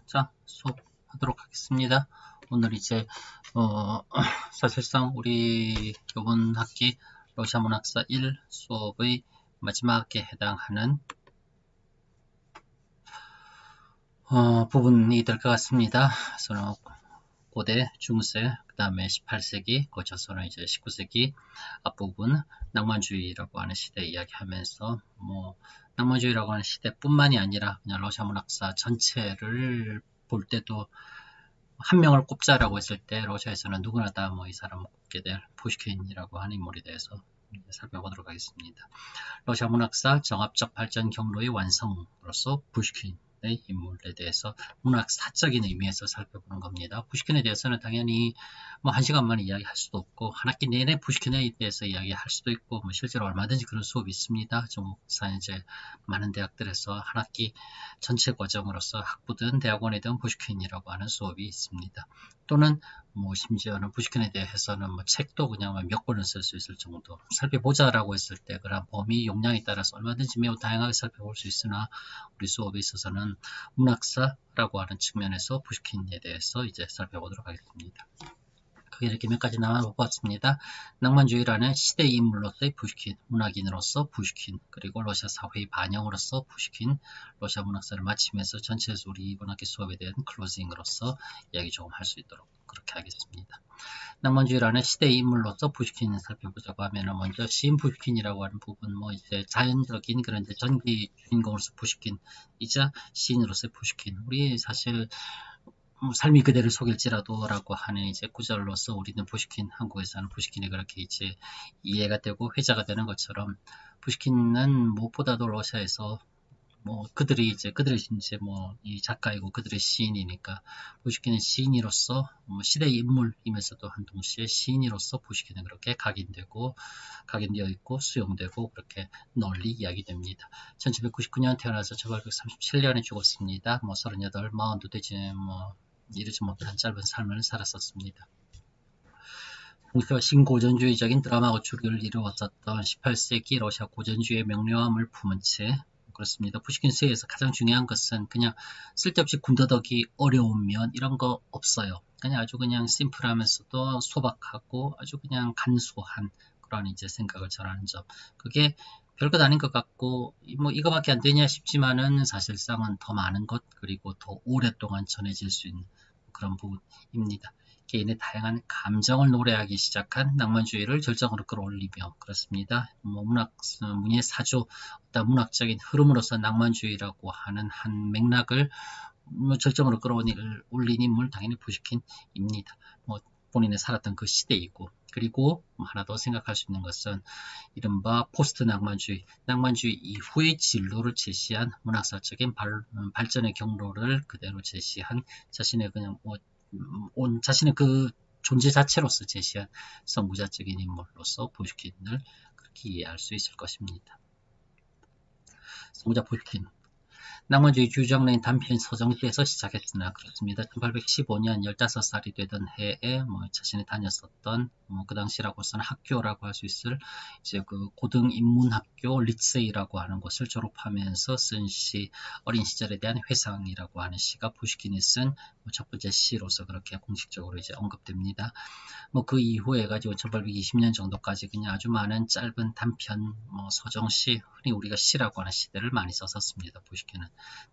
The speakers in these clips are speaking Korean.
자, 수업하도록 하겠습니다. 오늘 이제 사실상 우리 이번 학기 러시아 문학사 1 수업의 마지막에 해당하는 부분이 될 것 같습니다. 그래서 고대, 중세, 그 다음에 18세기, 거쳐서는 이제 19세기 앞부분 낭만주의라고 하는 시대 이야기하면서 낭만주의라고 하는 시대뿐만이 아니라 그냥 러시아 문학사 전체를 볼 때도 한 명을 꼽자라고 했을 때 러시아에서는 누구나 다 이 사람을 꼽게 될 푸시킨이라고 하는 인물에 대해서 살펴보도록 하겠습니다. 러시아 문학사 정합적 발전 경로의 완성으로서 푸시킨의 인물에 대해서 문학사적인 의미에서 살펴보는 겁니다. 푸시킨에 대해서는 당연히 한 시간만에 이야기할 수도 없고 한 학기 내내 푸시킨에 대해서 이야기할 수도 있고 실제로 얼마든지 그런 수업이 있습니다. 중국사 이제 많은 대학들에서 한 학기 전체 과정으로서 학부든 대학원이든 푸시킨이라고 하는 수업이 있습니다. 또는 심지어는 푸시킨에 대해서는 책도 그냥 몇 권을 쓸 수 있을 정도 살펴보자라고 했을 때 그런 범위 용량에 따라서 얼마든지 매우 다양하게 살펴볼 수 있으나 우리 수업에 있어서는 문학사라고 하는 측면에서 푸시킨에 대해서 이제 살펴보도록 하겠습니다. 크게 이렇게 몇 가지 나눠보았습니다. 낭만주의라는 시대의 인물로서의 푸시킨, 문학인으로서 푸시킨, 그리고 러시아 사회의 반영으로서 푸시킨, 러시아 문학사를 마치면서 전체에서 우리 이번 학기 수업에 대한 클로징으로서 이야기 조금 할 수 있도록 그렇게 하겠습니다. 낭만주의라는 시대의 인물로서 푸시킨을 살펴보자고 하면은 먼저 시인 푸시킨이라고 하는 부분, 이제 자연적인 그런 이제 전기 주인공으로서 푸시킨이자 시인으로서의 푸시킨. 우리 사실 삶이 그대를 속일지라도 라고 하는 이제 구절로서 우리는 푸시킨, 한국에서는 푸시킨이 그렇게 이제 이해가 되고 회자가 되는 것처럼 푸시킨은 무엇보다도 러시아에서 그들이 이제 이 작가이고 그들의 시인이니까 푸시킨은 시인으로서 시대의 인물이면서도 한 동시에 시인으로서 푸시킨은 그렇게 각인되어 있고 수용되고 그렇게 널리 이야기됩니다. 1799년 태어나서 1837년에 죽었습니다. 38, 40도 되지 이르지 못한 짧은 삶을 살았었습니다. 신고전주의적인 드라마 구축을 이루었었던 18세기 러시아 고전주의의 명료함을 품은 채 그렇습니다. 푸시킨 시에서 가장 중요한 것은 그냥 쓸데없이 군더더기 어려운 면 이런 거 없어요. 그냥 아주 그냥 심플하면서도 소박하고 아주 그냥 간소한 그런 이제 생각을 전하는 점. 그게 별것 아닌 것 같고 이거밖에 안 되냐 싶지만은 사실상은 더 많은 것 그리고 더 오랫동안 전해질 수 있는 그런 부분입니다. 개인의 다양한 감정을 노래하기 시작한 낭만주의를 절정으로 끌어올리며 그렇습니다. 문의 사조, 어떤 문학적인 흐름으로서 낭만주의라고 하는 한 맥락을 절정으로 끌어올린 인물 당연히 푸시킨입니다. 본인이 살았던 그 시대이고 그리고 하나 더 생각할 수 있는 것은 이른바 포스트 낭만주의, 낭만주의 이후의 진로를 제시한 문학사적인 발전의 경로를 그대로 제시한 자신의 그냥 자신의 그 존재 자체로서 제시한 선무자적인 인물로서 푸시킨을 그렇게 이해할 수 있을 것입니다. 선무자 푸시킨 낭만주의 주장래인 단편 서정시에서 시작했으나 그렇습니다. 1815년 15살이 되던 해에 자신이 다녔었던 그 당시라고서는 학교라고 할 수 있을 이제 그 고등인문학교 리츠이라고 하는 곳을 졸업하면서 쓴 시 어린 시절에 대한 회상이라고 하는 시가 푸시킨이 쓴 첫 번째 시로서 그렇게 공식적으로 이제 언급됩니다. 그 이후에 가지고 1820년 정도까지 그냥 아주 많은 짧은 단편 서정시, 흔히 우리가 시라고 하는 시대를 많이 썼었습니다. 푸시킨은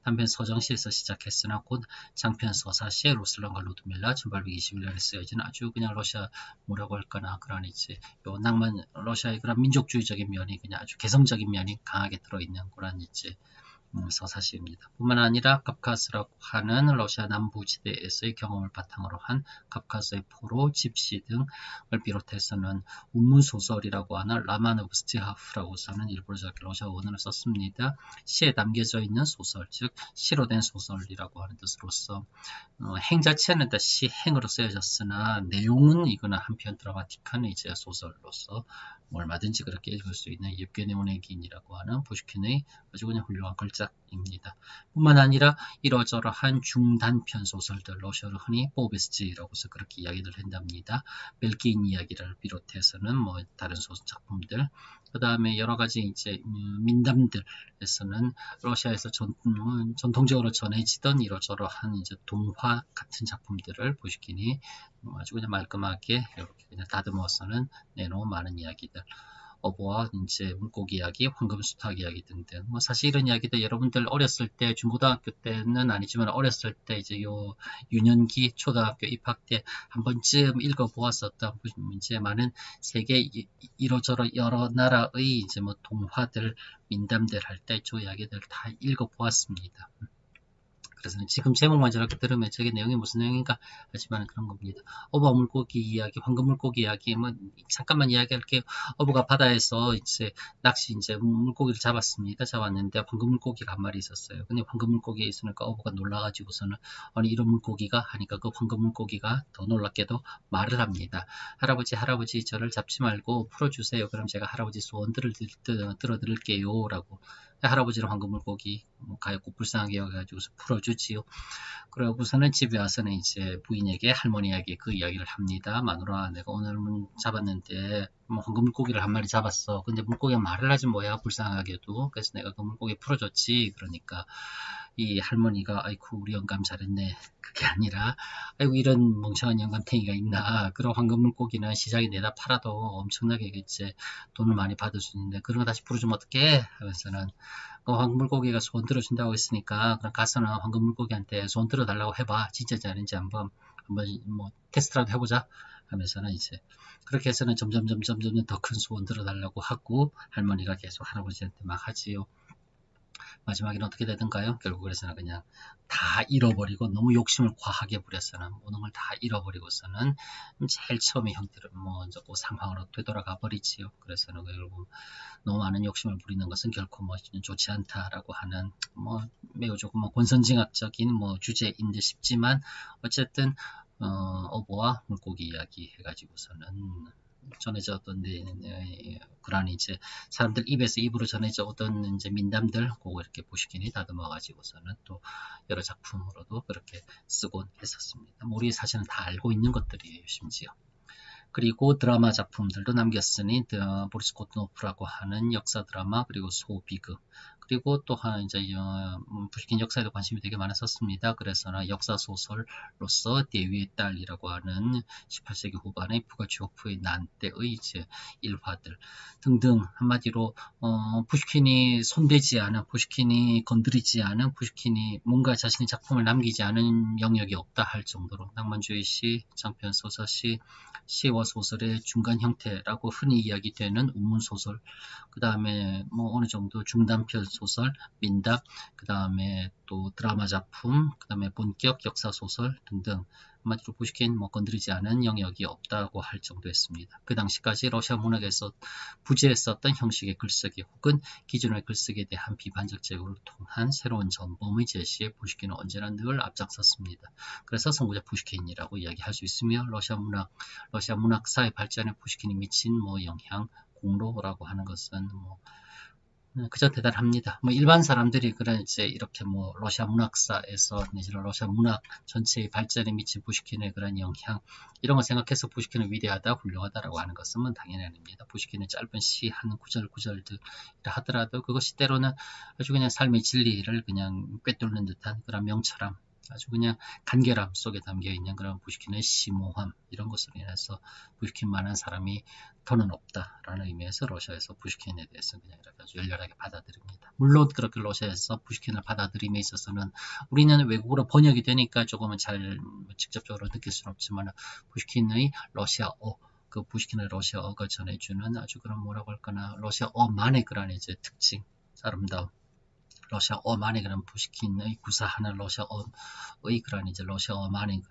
단편 서정시에서 시작했으나 곧 장편 서사시의 루슬란과 루드밀라 1821년에 쓰여진 아주 그냥 러시아 뭐라고 할까나 그런 이제 낭만 러시아의 그런 민족주의적인 면이 그냥 아주 개성적인 면이 강하게 들어있는 그런 이제 서사시입니다. 뿐만 아니라 카프카스라고 하는 러시아 남부지대에서의 경험을 바탕으로 한 카프카스의 포로, 집시 등을 비롯해서는 운문소설이라고 하는 라마노브스티하프라고 하는 일부러적 러시아 원어를 썼습니다. 시에 담겨져 있는 소설, 즉 시로 된 소설이라고 하는 뜻으로서 행 자체는 다 시행으로 쓰여졌으나 내용은 이거는 한편 드라마틱한 이제 소설로서 얼마든지 그렇게 읽을 수 있는 예브게니 오네긴이라고 하는 푸시킨의 아주 그냥 훌륭한 글자 명작입니다. 뿐만 아니라 이러저러한 중단편 소설들, 러시아로 흔히 포베스트라고서 그렇게 이야기를 한답니다. 벨기인 이야기를 비롯해서는 뭐 다른 소설 작품들, 그 다음에 여러 가지 이제 민담들에서는 러시아에서 전통적으로 전해지던 이러저러한 이제 동화 같은 작품들을 푸시킨이 아주 그냥 말끔하게 이렇게 그냥 다듬어서는 내놓은 많은 이야기들. 어부와 이제 물고기 이야기, 황금수탉 이야기 등등. 뭐 사실 이런 이야기들 여러분들 어렸을 때, 중고등학교 때는 아니지만 어렸을 때 이제 요 유년기 초등학교 입학 때 한 번쯤 읽어보았었던 이제 많은 세계 이러저러 여러 나라의 이제 뭐 동화들, 민담들 할 때 저 이야기들 다 읽어보았습니다. 그래서 지금 제목만 저렇게 들으면 저게 내용이 무슨 내용인가 하지만 그런 겁니다. 어부와 물고기 이야기, 황금 물고기 이야기, 뭐 잠깐만 이야기할게요. 어부가 바다에서 이제 낚시 이제 물고기를 잡았습니다. 잡았는데 황금 물고기가 한 마리 있었어요. 근데 황금 물고기에 있으니까 어부가 놀라가지고서는 아니 이런 물고기가 하니까 그 황금 물고기가 더 놀랍게도 말을 합니다. 할아버지 저를 잡지 말고 풀어주세요. 그럼 제가 할아버지 소원 들어드릴게요 라고. 할아버지는 황금 물고기 가엾고 불쌍하게 여겨가지고 풀어주지요. 그러고서는 집에 와서는 이제 부인에게 할머니에게 그 이야기를 합니다. 마누라 내가 오늘 잡았는데 뭐 황금 물고기를 한 마리 잡았어. 근데 물고기가 말을 하지 뭐야 불쌍하게도. 그래서 내가 그 물고기 풀어줬지. 그러니까 이 할머니가 아이쿠 우리 영감 잘했네. 그게 아니라 아이고 이런 멍청한 영감탱이가 있나. 그런 황금 물고기는 시장에 내다 팔아도 엄청나게 이제 돈을 많이 받을 수 있는데 그런 거 다시 풀어주면 어떡해 하면서는 그 황금 물고기가 소원 들어준다고 했으니까 그럼 가서는 황금 물고기한테 소원 들어달라고 해봐. 진짜 잘했는지 한번 뭐 테스트라도 해보자 하면서는 이제 그렇게 해서는 점점 더 큰 소원 들어달라고 하고 할머니가 계속 할아버지한테 막 하지요. 마지막에는 어떻게 되던가요? 결국 그래서는 그냥 다 잃어버리고 너무 욕심을 과하게 부렸서는 모든 걸 다 잃어버리고서는 제일 처음에 형태를 먼저 그 상황으로 되돌아가 버리지요. 그래서는 결국 너무 많은 욕심을 부리는 것은 결코 뭐 좋지 않다라고 하는 뭐 매우 조금 뭐 권선징악적인 뭐 주제인데 싶지만 어쨌든 어부와 물고기 이야기 해가지고서는 전해졌던 그런 이제 사람들 입에서 입으로 전해져오던 이제 민담들 그거 이렇게 푸시킨이 다듬어 가지고서는 또 여러 작품으로도 그렇게 쓰곤 했었습니다. 우리 사실은 다 알고 있는 것들이에요, 심지어. 그리고 드라마 작품들도 남겼으니 보리스 고트노프라고 하는 역사 드라마 그리고 소비극 그리고 또한 이제 푸시킨 역사에도 관심이 되게 많았었습니다. 그래서는 역사 소설로서 대위의 딸이라고 하는 18세기 후반의 푸가치오프의 난 때의 이제 일화들 등등 한마디로 푸시킨이 손대지 않은 푸시킨이 건드리지 않은 푸시킨이 뭔가 자신의 작품을 남기지 않은 영역이 없다 할 정도로 낭만주의 시, 장편 소설시, 시와 소설의 중간 형태라고 흔히 이야기되는 운문소설, 그 다음에 뭐 어느 정도 중단편 소설, 민담, 그 다음에 또 드라마 작품, 그 다음에 본격 역사소설 등등 한마디로 푸시킨 뭐 건드리지 않은 영역이 없다고 할 정도였습니다. 그 당시까지 러시아 문학에서 부재했었던 형식의 글쓰기 혹은 기존의 글쓰기에 대한 비판적 제고를 통한 새로운 전범의 제시에 푸시킨은 언제나 늘 앞장섰습니다. 그래서 선구자 푸시킨이라고 이야기할 수 있으며 러시아 문학사의 발전에 푸시킨이 미친 뭐 영향, 공로라고 하는 것은 뭐 그저 대단합니다. 뭐 일반 사람들이 그런 이제 이렇게 뭐 러시아 문학사에서 내지는 러시아 문학 전체의 발전에 미친 푸시킨의 그런 영향 이런 거 생각해서 푸시킨은 위대하다, 훌륭하다라고 하는 것은 뭐 당연히 아닙니다. 푸시킨의 짧은 시 한 구절들 하더라도 그것이 때로는 아주 그냥 삶의 진리를 그냥 꿰뚫는 듯한 그런 명철함, 아주 그냥 간결함 속에 담겨있는 그런 푸시킨의 심오함 이런 것으로 인해서 푸시킨만한 사람이 더는 없다라는 의미에서 러시아에서 푸시킨에 대해서 그냥 이렇게 아주 열렬하게 받아들입니다. 물론 그렇게 러시아에서 푸시킨을 받아들임에 있어서는 우리는 외국어로 번역이 되니까 조금은 잘 직접적으로 느낄 수는 없지만 푸시킨의 러시아어 그 푸시킨의 러시아어가 전해주는 아주 그런 뭐라고 할까나 러시아어만의 그런 이제 특징, 아름다움 러시아어만의 그런 푸시킨의 구사하는 러시아어의 그런 이제 러시아어만의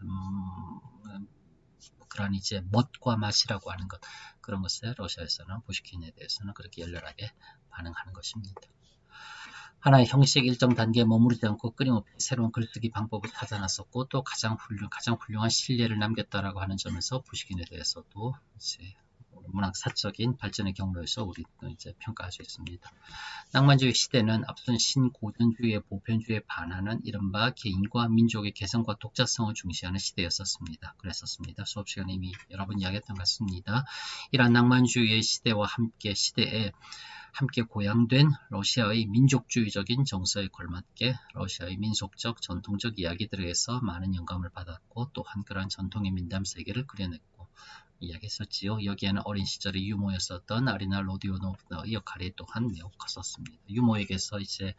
그런 이제 멋과 맛이라고 하는 것 그런 것에 러시아에서는 푸시킨에 대해서는 그렇게 열렬하게 반응하는 것입니다. 하나의 형식 일정 단계에 머무르지 않고 끊임없이 새로운 글쓰기 방법을 찾아놨었고 또 가장 훌륭한 신뢰를 남겼다라고 하는 점에서 푸시킨에 대해서도 이제 문학사적인 발전의 경로에서 우리도 이제 평가할 수 있습니다. 낭만주의 시대는 앞선 신고전주의의 보편주의에 반하는 이른바 개인과 민족의 개성과 독자성을 중시하는 시대였었습니다. 그랬었습니다. 수업 시간에 이미 여러 번 이야기했던 것 같습니다. 이러한 낭만주의의 시대와 함께 시대에 함께 고양된 러시아의 민족주의적인 정서에 걸맞게 러시아의 민속적, 전통적 이야기들에서 많은 영감을 받았고 또한 그러한 전통의 민담 세계를 그려냈고 이야기했었지요. 여기에는 어린 시절의 유모였었던 아리나 로디오노프의 역할이 또한 매우 컸었습니다. 유모에게서 이제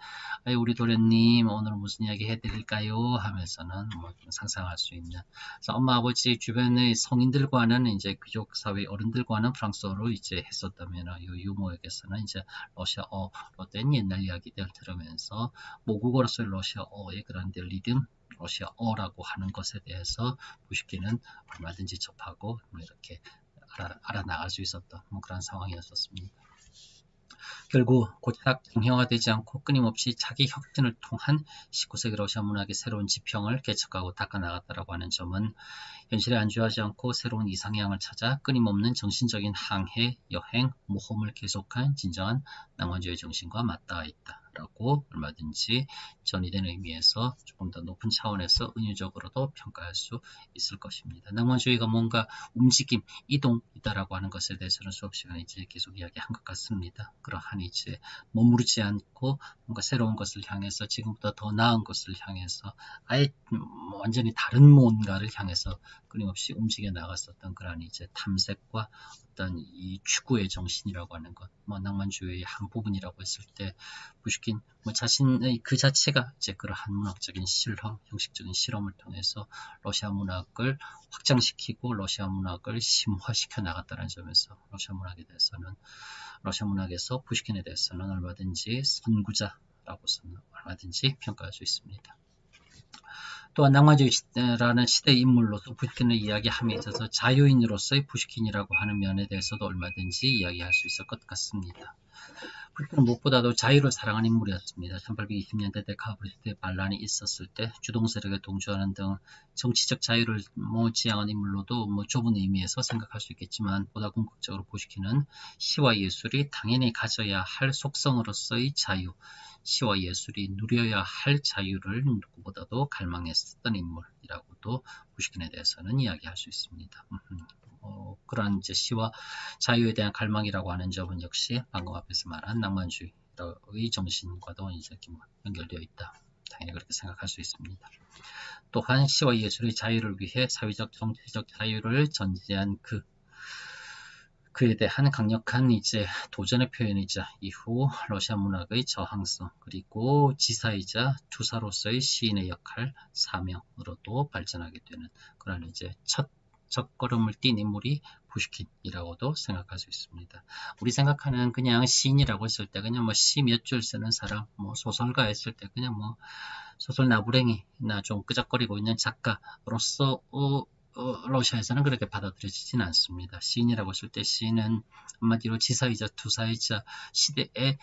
우리 도련님 오늘 무슨 이야기 해드릴까요? 하면서는 뭐 상상할 수 있는. 그래서 엄마 아버지 주변의 성인들과는 이제 귀족 사회 어른들과는 프랑스어로 이제 했었다면 이 유모에게서는 이제 러시아어로 된 옛날 이야기들 들으면서 모국어로서의 러시아어의 그런 리듬 러시아어라고 하는 것에 대해서 푸시킨은 얼마든지 접하고 이렇게 알아나갈 수 있었던 그런 상황이었습니다. 결국 고작 정형화되지 않고 끊임없이 자기 혁신을 통한 19세기 러시아 문학의 새로운 지평을 개척하고 닦아나갔다고 하는 점은 현실에 안주하지 않고 새로운 이상향을 찾아 끊임없는 정신적인 항해, 여행, 모험을 계속한 진정한 낭만주의 정신과 맞닿아 있다라고 얼마든지 전이된 의미에서 조금 더 높은 차원에서 은유적으로도 평가할 수 있을 것입니다. 낭만주의가 뭔가 움직임, 이동이다라고 하는 것에 대해서는 수업 시간에 이제 계속 이야기한 것 같습니다. 그러한 이제 머무르지 않고 뭔가 새로운 것을 향해서 지금보다 더 나은 것을 향해서 아예 완전히 다른 뭔가를 향해서 끊임없이 움직여 나갔었던 그런 이제 탐색과 어떤 이 추구의 정신이라고 하는 것, 낭만주의의 한 부분이라고 했을 때 푸시킨 자신의 그 자체가 이제 그러한 문학적인 실험, 형식적인 실험을 통해서 러시아 문학을 확장시키고 러시아 문학을 심화시켜 나갔다는 점에서 러시아 문학에서 푸시킨에 대해서는 얼마든지 선구자라고서는 얼마든지 평가할 수 있습니다. 또한 낭만주의라는 시대의 인물로서 푸시킨을 이야기함에 있어서 자유인으로서의 푸시킨이라고 하는 면에 대해서도 얼마든지 이야기할 수 있을 것 같습니다. 푸시킨은 무엇보다도 자유를 사랑하는 인물이었습니다. 1820년대 데카브리스트의 반란이 있었을 때 주동 세력에 동조하는 등 정치적 자유를 지향한 인물로도 좁은 의미에서 생각할 수 있겠지만 보다 궁극적으로 푸시킨은 시와 예술이 당연히 가져야 할 속성으로서의 자유, 시와 예술이 누려야 할 자유를 누구보다도 갈망했었던 인물이라고도 푸시킨에 대해서는 이야기할 수 있습니다. 그러한 이제 시와 자유에 대한 갈망이라고 하는 점은 역시 방금 앞에서 말한 낭만주의의 정신과도 이제 연결되어 있다. 당연히 그렇게 생각할 수 있습니다. 또한 시와 예술의 자유를 위해 사회적 정치적 자유를 전제한 그에 대한 강력한 이제 도전의 표현이자 이후 러시아 문학의 저항성 그리고 지사이자 투사로서의 시인의 역할, 사명으로도 발전하게 되는 그런 이제 첫 첫걸음을 띈 인물이 푸시킨이라고도 생각할 수 있습니다. 우리 생각하는 그냥 시인이라고 했을 때 그냥 시 몇 줄 쓰는 사람, 소설가 했을 때 그냥 소설 나부랭이나 좀 끄적거리고 있는 작가로서 러시아에서는 그렇게 받아들여지지는 않습니다. 시인이라고 했을 때 시인은 한마디로 지사이자 투사이자 시대를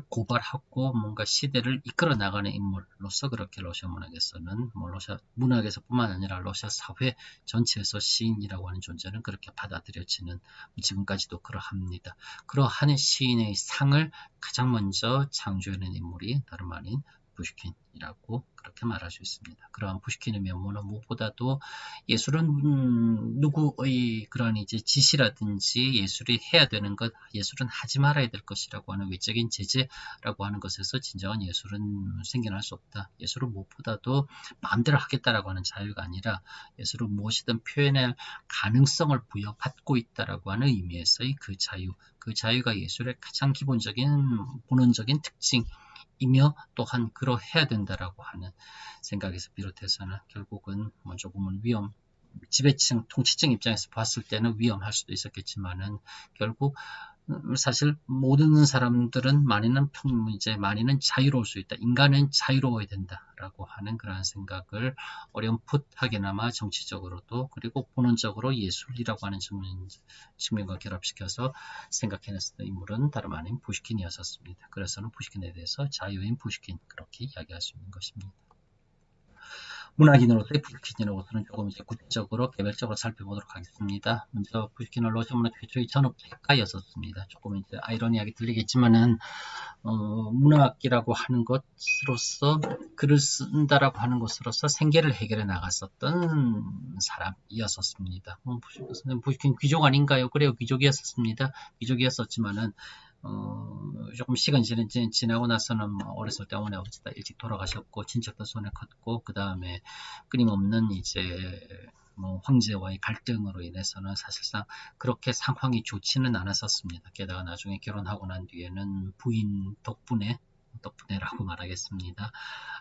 고발하고 뭔가 시대를 이끌어 나가는 인물로서 그렇게 러시아 문학에서는 러시아 문학에서뿐만 아니라 러시아 사회 전체에서 시인이라고 하는 존재는 그렇게 받아들여지는 지금까지도 그러합니다. 그러한 시인의 상을 가장 먼저 창조해낸 인물이 다름 아닌 푸시킨이라고 그렇게 말할 수 있습니다. 그러한 푸시킨의 면모는 무엇보다도 예술은 누구의 그런 이제 지시라든지 예술이 해야 되는 것, 예술은 하지 말아야 될 것이라고 하는 외적인 제재라고 하는 것에서 진정한 예술은 생겨날 수 없다. 예술은 무엇보다도 마음대로 하겠다라고 하는 자유가 아니라 예술은 무엇이든 표현할 가능성을 부여받고 있다라고 하는 의미에서의 그 자유가 예술의 가장 기본적인 본원적인 특징 이며 또한 그러해야 된다라고 하는 생각에서 비롯해서는 결국은 조금은 지배층, 통치층 입장에서 봤을 때는 위험할 수도 있었겠지만은 결국 사실 모든 사람들은 많이는 자유로울 수 있다. 인간은 자유로워야 된다라고 하는 그러한 생각을 어렴풋하게나마 정치적으로도 그리고 본원적으로 예술이라고 하는 측면과 결합시켜서 생각해냈던 인물은 다름 아닌 푸시킨이었습니다. 그래서는 푸시킨에 대해서 자유인 푸시킨 그렇게 이야기할 수 있는 것입니다. 문학인으로서의 푸시킨으로서는 조금 이제 구체적으로 개별적으로 살펴보도록 하겠습니다. 먼저 푸시킨은 러시아 문학 최초의 전업 작가였었습니다. 조금 이제 아이러니하게 들리겠지만은 문학이라고 하는 것으로서 글을 쓴다라고 하는 것으로서 생계를 해결해 나갔었던 사람이었었습니다. 푸시킨 귀족 아닌가요? 그래요, 귀족이었었습니다. 귀족이었었지만은 조금 시간이 지나고 나서는 뭐 어렸을 때 어머니 아버지가 일찍 돌아가셨고 친척도 손에 컸고 그 다음에 끊임없는 이제 뭐 황제와의 갈등으로 인해서는 사실상 그렇게 상황이 좋지는 않았었습니다. 게다가 나중에 결혼하고 난 뒤에는 부인 덕분에라고 말하겠습니다.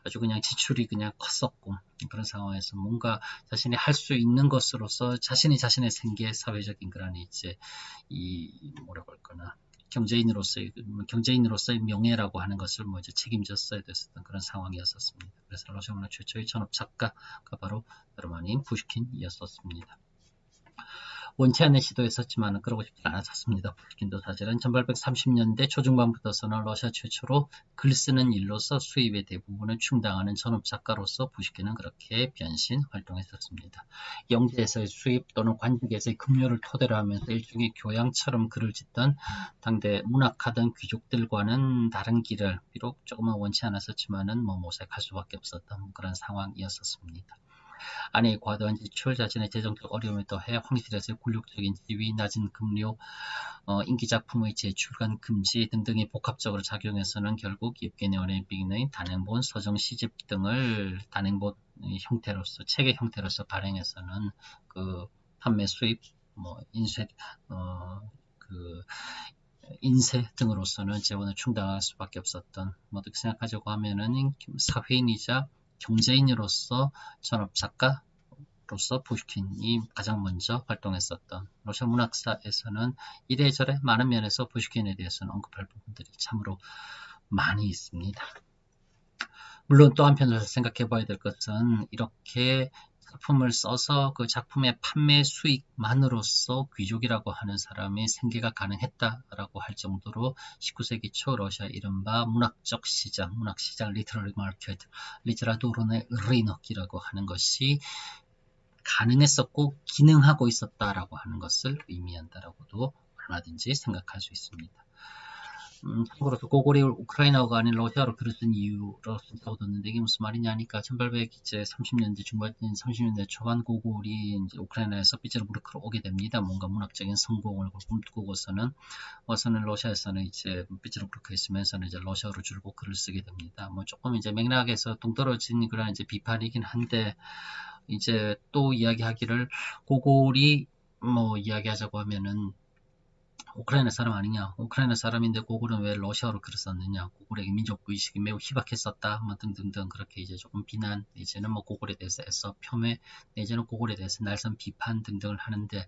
아주 그냥 지출이 그냥 컸었고 그런 상황에서 뭔가 자신이 할 수 있는 것으로서 자신의 생계 사회적인 그런 이제 이 뭐라고 할까나 경제인으로서의 명예라고 하는 것을 뭐 이제 책임졌어야 됐었던 그런 상황이었었습니다. 그래서 러시아 문학 최초의 전업 작가가 바로 로마닌 푸시킨이었었습니다. 원치 않는 시도였었지만 그러고 싶지 않았었습니다. 푸시킨도 사실은 1830년대 초중반부터서는 러시아 최초로 글 쓰는 일로서 수입의 대부분을 충당하는 전업 작가로서 푸시킨은 그렇게 변신 활동했었습니다. 영재에서의 수입 또는 관직에서의 급료를 토대로 하면서 일종의 교양처럼 글을 짓던 당대 문학하던 귀족들과는 다른 길을 비록 조금은 원치 않았었지만은 모색할 수밖에 없었던 그런 상황이었었습니다. 아내의 과도한 지출, 자신의 재정적 어려움에 더해 황실에서의 굴욕적인 지위, 낮은 급료, 인기작품의 제출간 금지 등등이 복합적으로 작용해서는 결국 евгений 온네비의 단행본, 서정 시집 등을 단행본 형태로서, 책의 형태로서 발행해서는 그 판매 수입, 인쇄, 인쇄 등으로서는 재원을 충당할 수밖에 없었던, 어떻게 생각하자고 하면은 사회인이자 경제인으로서 전업 작가로서 푸시킨이 가장 먼저 활동했었던 러시아 문학사에서는 이래저래 많은 면에서 푸시킨에 대해서는 언급할 부분들이 참으로 많이 있습니다. 물론 또 한편으로 생각해 봐야 될 것은 이렇게 작품을 써서 그 작품의 판매 수익만으로서 귀족이라고 하는 사람의 생계가 가능했다라고 할 정도로 19세기 초 러시아 이른바 문학적 시장, 문학시장, 리터러리 마켓, 리트라투르네 르이너키라고 하는 것이 가능했었고 기능하고 있었다라고 하는 것을 의미한다라고도 얼마든지 생각할 수 있습니다. 참고로 고골이 우크라이나어가 아닌 러시아로 글을 쓴 이유로 쓴다고 듣는데 이게 무슨 말이냐 하니까 1830년대 중반, 30년대 초반 고골이 이제 우크라이나에서 피츠부르크로 오게 됩니다. 뭔가 문학적인 성공을 꿈꾸고서는 와서는 러시아에서는 이제 피츠부르크에 있으면서는 이제 러시아어로 줄곧 글을 쓰게 됩니다. 조금 이제 맥락에서 동떨어진 그런 이제 비판이긴 한데 이제 또 이야기하기를 고골이 이야기하자고 하면은 우크라이나 사람 아니냐, 우크라이나 사람인데 고골은 왜 러시아어로 글을 썼느냐, 고골에게 민족의식이 매우 희박했었다, 등등등 그렇게 이제 조금 비난, 내지는 고골에 대해서 애써 폄훼, 내지는 고골에 대해서 날선 비판 등등을 하는데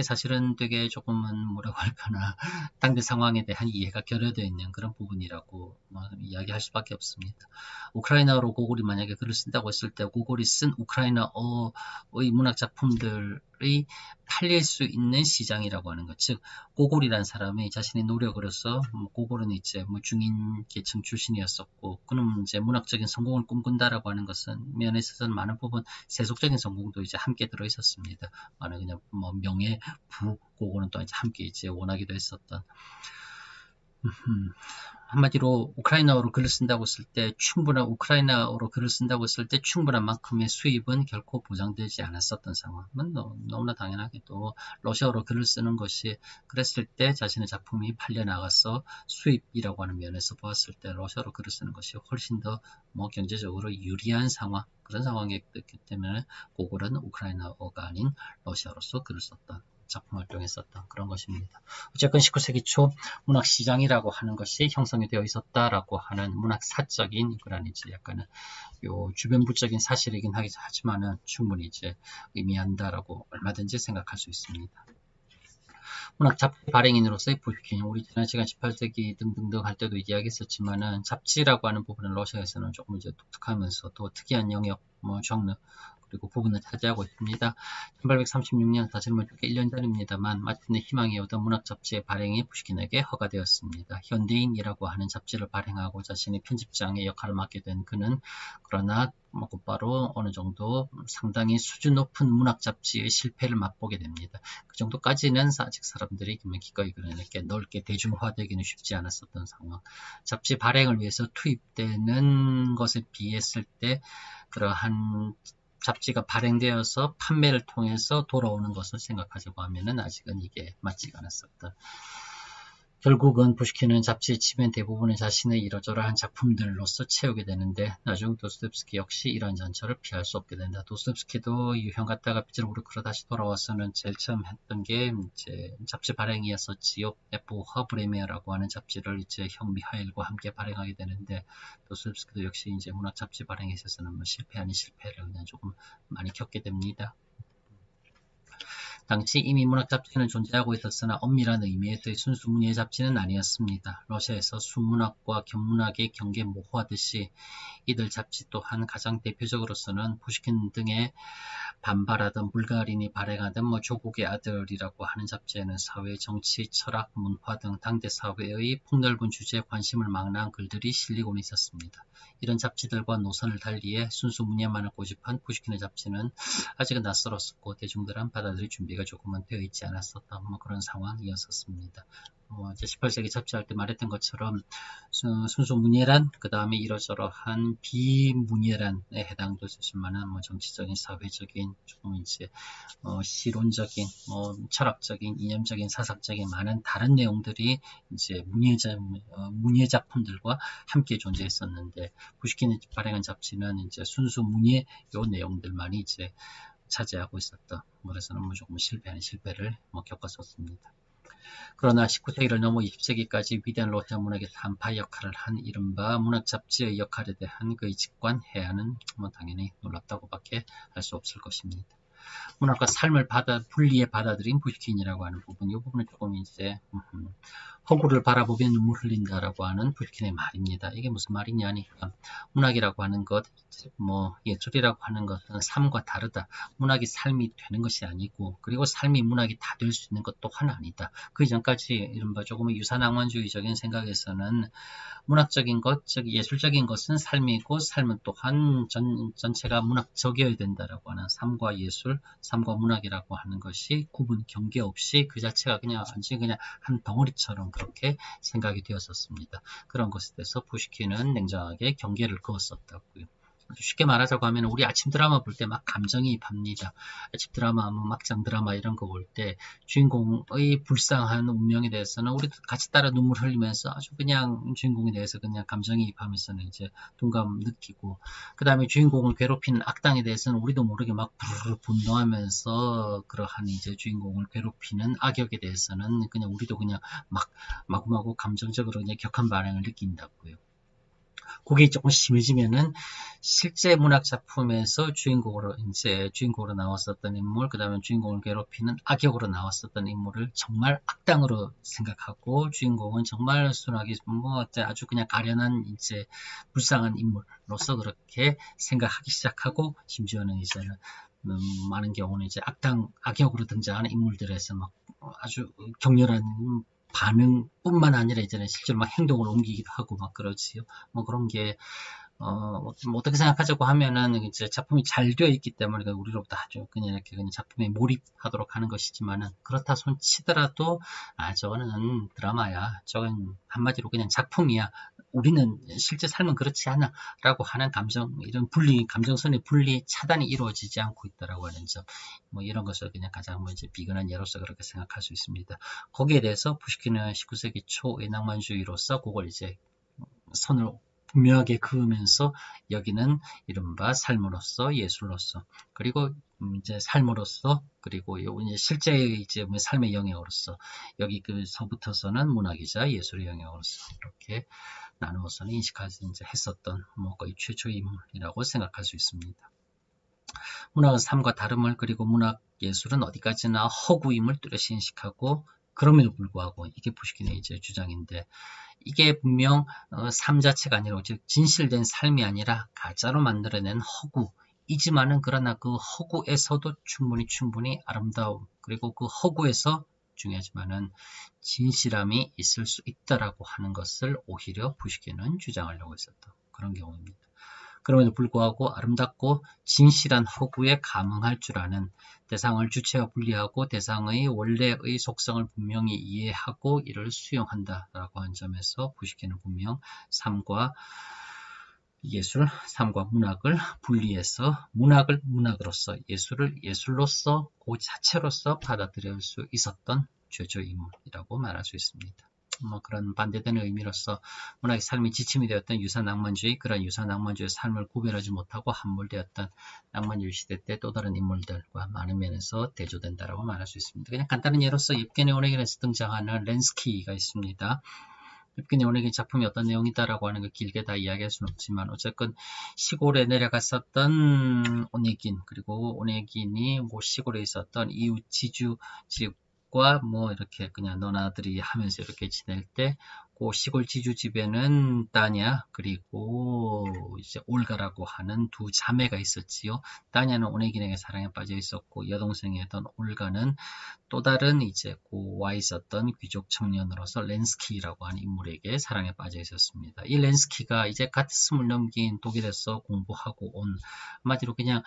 사실은 되게 조금은 뭐라고 할까나 당대 상황에 대한 이해가 결여되어 있는 그런 부분이라고 이야기할 수밖에 없습니다. 우크라이나어로 고골이 만약에 글을 쓴다고 했을 때 고골이 쓴 우크라이나어의 문학 작품들의 팔릴 수 있는 시장이라고 하는 것, 즉 고골이라는 사람이 자신의 노력으로서 고골은 이제 중인 계층 출신이었었고 그는 이제 문학적인 성공을 꿈꾼다라고 하는 것은 면에 있어서는 많은 부분 세속적인 성공도 이제 함께 들어 있었습니다. 많은 그냥 명예, 부, 고골은 또 이제 함께 이제 원하기도 했었던. 한마디로 우크라이나어로 글을 쓴다고 했을 때 우크라이나어로 글을 쓴다고 했을 때 충분한 만큼의 수입은 결코 보장되지 않았었던 상황은 너무나 당연하게도 러시아어로 글을 쓰는 것이 그랬을 때 자신의 작품이 팔려나가서 수입이라고 하는 면에서 보았을 때 러시아어로 글을 쓰는 것이 훨씬 더 경제적으로 유리한 상황, 그런 상황이었기 때문에 고골은 우크라이나어가 아닌 러시아어로서 글을 썼던, 작품 활동했었던 그런 것입니다. 어쨌건 19세기 초 문학시장이라고 하는 것이 형성이 되어 있었다라고 하는 문학사적인 그런 이제 약간은 요 주변부적인 사실이긴 하지만은 충분히 이제 의미한다라고 얼마든지 생각할 수 있습니다. 문학 잡지 발행인으로서의 푸시킨, 우리 지난 시간 18세기 등등등 할 때도 이야기했었지만은 잡지라고 하는 부분은 러시아에서는 조금 이제 독특하면서 또 특이한 영역, 장르, 그리고 부분을 차지하고 있습니다. 1836년 사실 뭐 1년 전입니다만 마침내 희망이 오던 문학 잡지의 발행이 푸시킨에게 허가되었습니다. 현대인이라고 하는 잡지를 발행하고 자신의 편집장의 역할을 맡게 된 그는 그러나 곧바로 어느 정도 상당히 수준 높은 문학 잡지의 실패를 맛보게 됩니다. 그 정도까지는 아직 사람들이 기꺼이 이렇게 넓게 대중화되기는 쉽지 않았었던 상황. 잡지 발행을 위해서 투입되는 것에 비했을 때 그러한 잡지가 발행되어서 판매를 통해서 돌아오는 것을 생각하자고 하면은 아직은 이게 맞지가 않았었다. 결국은 푸시킨은 잡지의 지면 대부분을 자신의 이러저러한 작품들로서 채우게 되는데 나중 도스토옙스키 역시 이러한 전철을 피할 수 없게 된다. 도스토옙스키도 유형 갔다가 피츠부르크로 다시 돌아와서는 제일 처음 했던 게 이제 잡지 발행이었었지요. F. 허브레미어라고 하는 잡지를 이제 형 미하일과 함께 발행하게 되는데 도스토옙스키도 역시 이제 문학 잡지 발행에 있어서는 뭐 실패 아닌 실패를 그냥 조금 많이 겪게 됩니다. 당시 이미 문학 잡지는 존재하고 있었으나 엄밀한 의미에서의 순수 문예 잡지는 아니었습니다. 러시아에서 순문학과 견문학의 경계 모호하듯이 이들 잡지 또한 가장 대표적으로서는 푸시킨 등의 반발하던 불가린이 발행하던 조국의 아들이라고 하는 잡지에는 사회, 정치, 철학, 문화 등 당대 사회의 폭넓은 주제에 관심을 망라한 글들이 실리고는 있었습니다. 이런 잡지들과 노선을 달리해 순수 문예만을 고집한 푸시킨의 잡지는 아직은 낯설었었고 대중들은 받아들일 준비가 조금은 되어 있지 않았었던 그런 상황이었었습니다. 이제 18세기 잡지할 때 말했던 것처럼 순수 문예란 그 다음에 이러저러한 비문예란에 해당됐을 만한 정치적인, 사회적인, 조금 이제 시론적인, 철학적인, 이념적인, 사상적인 많은 다른 내용들이 이제 문예 작품들과 함께 존재했었는데 푸시킨이 발행한 잡지는 이제 순수 문예 요 내용들만이 이제 차지하고 있었다. 그래서는 조금 실패하는 실패를 겪었었습니다. 그러나 19세기를 넘어 20세기까지 위대한 러시아 문학의 한파 역할을 한 이른바 문학 잡지의 역할에 대한 그의 직관해야는 당연히 놀랍다고밖에 할 수 없을 것입니다. 문학과 삶을 분리해 받아들인 푸시킨이라고 하는 부분, 이 부분은 조금 이제 허구를 바라보며 눈물 흘린다라고 하는 푸시킨의 말입니다. 이게 무슨 말이냐니까 문학이라고 하는 것, 예술이라고 하는 것은 삶과 다르다. 문학이 삶이 되는 것이 아니고 그리고 삶이 문학이 다 될 수 있는 것 또한 아니다. 그 이전까지 이른바 조금 유사낭만주의적인 생각에서는 문학적인 것, 즉 예술적인 것은 삶이고 삶은 또한 전체가 문학적이어야 된다라고 하는 삶과 예술, 삶과 문학이라고 하는 것이 구분, 경계 없이 그 자체가 완전히 그냥 한 덩어리처럼 그렇게 생각이 되었었습니다. 그런 것에 대해서 푸시킨은 냉정하게 경계를 그었었다고요. 쉽게 말하자고 하면 우리 아침 드라마 볼 때 막 감정이입합니다. 아침 드라마, 막장 드라마 이런 거 볼 때 주인공의 불쌍한 운명에 대해서는 우리도 같이 따라 눈물 흘리면서 아주 그냥 주인공에 대해서 그냥 감정이입하면서는 이제 동감 느끼고, 그 다음에 주인공을 괴롭히는 악당에 대해서는 우리도 모르게 막 부르르 분노하면서 그러한 이제 주인공을 괴롭히는 악역에 대해서는 그냥 우리도 그냥 막 마구마구 감정적으로 그냥 격한 반응을 느낀다고요. 그게 조금 심해지면은 실제 문학 작품에서 주인공으로 나왔었던 인물, 그 다음에 주인공을 괴롭히는 악역으로 나왔었던 인물을 정말 악당으로 생각하고 주인공은 정말 순하게 아주 그냥 가련한 이제 불쌍한 인물로서 그렇게 생각하기 시작하고, 심지어는 이제는 많은 경우는 이제 악역으로 등장하는 인물들에서 막 아주 격렬한 반응뿐만 아니라 이제는 실제로 막 행동을 옮기기도 하고 막 그러지요. 그런 게 어떻게 생각하자고 하면은 이제 작품이 잘 되어 있기 때문에 우리로부터 아주 그냥 이렇게 그냥 작품에 몰입하도록 하는 것이지만은, 그렇다 손 치더라도 저거는 드라마야, 저건 한마디로 그냥 작품이야, 우리는 실제 삶은 그렇지 않아 라고 하는 이런 감정선의 분리 차단이 이루어지지 않고 있다라고 하는 점, 이런 것을 그냥 가장 이제 비근한 예로서 그렇게 생각할 수 있습니다. 거기에 대해서 푸시킨은 19세기 초의 낭만주의로서 그걸 이제 선을 분명하게 그으면서 여기는 이른바 삶으로서, 예술로서, 그리고 이제 삶으로서, 그리고 이제 실제의 이제 삶의 영역으로서, 여기서부터서는 문학이자 예술의 영역으로서 이렇게 나누어서는 인식하지 이제 했었던 거의 최초의 인물이라고 생각할 수 있습니다. 문학은 삶과 다름을, 그리고 문학 예술은 어디까지나 허구임을 뚜렷이 인식하고, 그럼에도 불구하고 이게 푸시킨의 이제 주장인데, 이게 분명 삶 자체가 아니라 즉 진실된 삶이 아니라 가짜로 만들어낸 허구, 허구이지만은 그러나 그 허구에서도 충분히 아름다움, 그리고 그 허구에서 중요하지만은 진실함이 있을 수 있다라고 하는 것을 오히려 푸시킨은 주장하려고 했었던 그런 경우입니다. 그럼에도 불구하고 아름답고 진실한 허구에 감응할 줄 아는, 대상을 주체와 분리하고 대상의 원래의 속성을 분명히 이해하고 이를 수용한다라고 하는 점에서 푸시킨은 분명 삶과 예술, 삶과 문학을 분리해서 문학을 문학으로서, 예술을 예술로서 그 자체로서 받아들일 수 있었던 죄조인물이라고 말할 수 있습니다. 그런 반대되는 의미로서 문학의 삶이 지침이 되었던 유사낭만주의, 그런 유사낭만주의 삶을 구별하지 못하고 함몰되었던 낭만주의 시대 때 또 다른 인물들과 많은 면에서 대조된다라고 말할 수 있습니다. 그냥 간단한 예로서 옅게네 오네긴에서 등장하는 렌스키가 있습니다. 옅게네 오네긴 작품이 어떤 내용이다라고 하는 걸 길게 다 이야기할 수는 없지만 어쨌건 시골에 내려갔었던 오네긴, 그리고 오네긴이 시골에 있었던 이웃 지주집과 이렇게 그냥 너나들이 하면서 이렇게 지낼 때 그 시골 지주집에는 따냐 그리고 이제 올가라고 하는 두 자매가 있었지요. 따냐는 오네긴에게 사랑에 빠져 있었고 여동생이었던 올가는 또 다른 이제 와 있었던 귀족 청년으로서 렌스키라고 하는 인물에게 사랑에 빠져 있었습니다. 이 렌스키가 이제 갓 20을 넘긴 독일에서 공부하고 온, 한마디로 그냥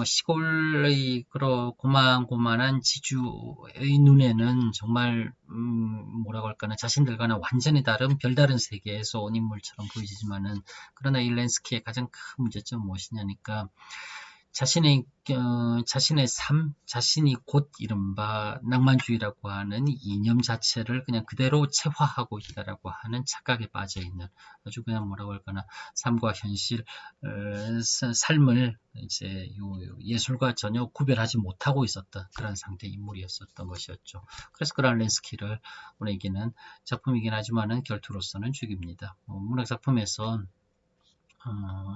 시골의 그런 고만고만한 지주의 눈에는 정말 뭐라고 할까나 자신들과는 완전히 다른 별다른 세계에서 온 인물처럼 보이지만은, 그러나 이 렌스키의 가장 큰 문제점은 무엇이냐니까 자신의 삶, 자신이 곧 이른바 낭만주의라고 하는 이념 자체를 그냥 그대로 체화하고 있다라고 하는 착각에 빠져 있는, 아주 그냥 뭐라고 할까나 삶과 현실, 삶을 이제 예술과 전혀 구별하지 못하고 있었던 그런 상태의 인물이었었던 것이었죠. 그래서 그런 렌스키를 오네긴은 작품이긴 하지만은 결투로서는 죽입니다. 문학 작품에서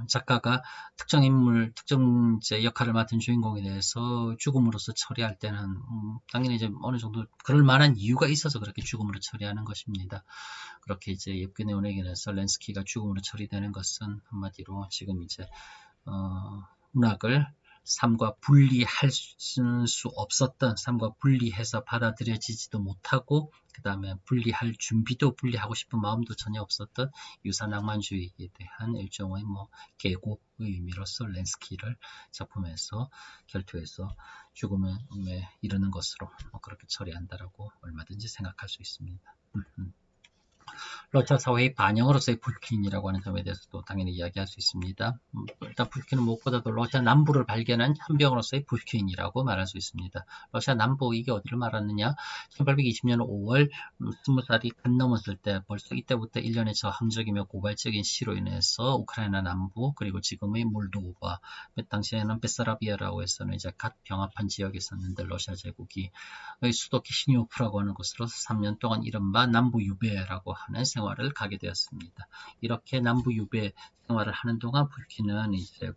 작가가 특정 인물, 특정 이제 역할을 맡은 주인공에 대해서 죽음으로써 처리할 때는 당연히 이제 어느 정도 그럴 만한 이유가 있어서 그렇게 죽음으로 처리하는 것입니다. 그렇게 이제 옅게네 오네긴에서 렌스키가 죽음으로 처리되는 것은 한마디로 지금 이제 문학을 삶과 분리할 수 없었던, 삶과 분리해서 받아들여지지도 못하고 그 다음에 분리할 준비도, 분리하고 싶은 마음도 전혀 없었던 유사낭만주의에 대한 일종의 계곡의 의미로서 렌스키를 작품에서 결투해서 죽음에 이르는 것으로 그렇게 처리한다라고 얼마든지 생각할 수 있습니다. 러시아 사회의 반영으로서의 푸시킨이라고 하는 점에 대해서도 당연히 이야기할 수 있습니다. 일단 푸시킨은 무엇보다도 러시아 남부를 발견한 현병으로서의 푸시킨이라고 말할 수 있습니다. 러시아 남부, 이게 어디를 말하느냐? 1820년 5월 20살이 간 넘었을 때 벌써 이때부터 일련의 저항적이며 고발적인 시로 인해서 우크라이나 남부, 그리고 지금의 몰도바, 당시에는 베사라비아라고 해서는 이제 갓 병합한 지역에 있었는데 러시아 제국이 수도 키시니오프라고 하는 곳으로 3년 동안 이른바 남부 유배라고 하는 생활을 가게 되었습니다. 이렇게 남부 유배 생활을 하는 동안 푸시킨은 이제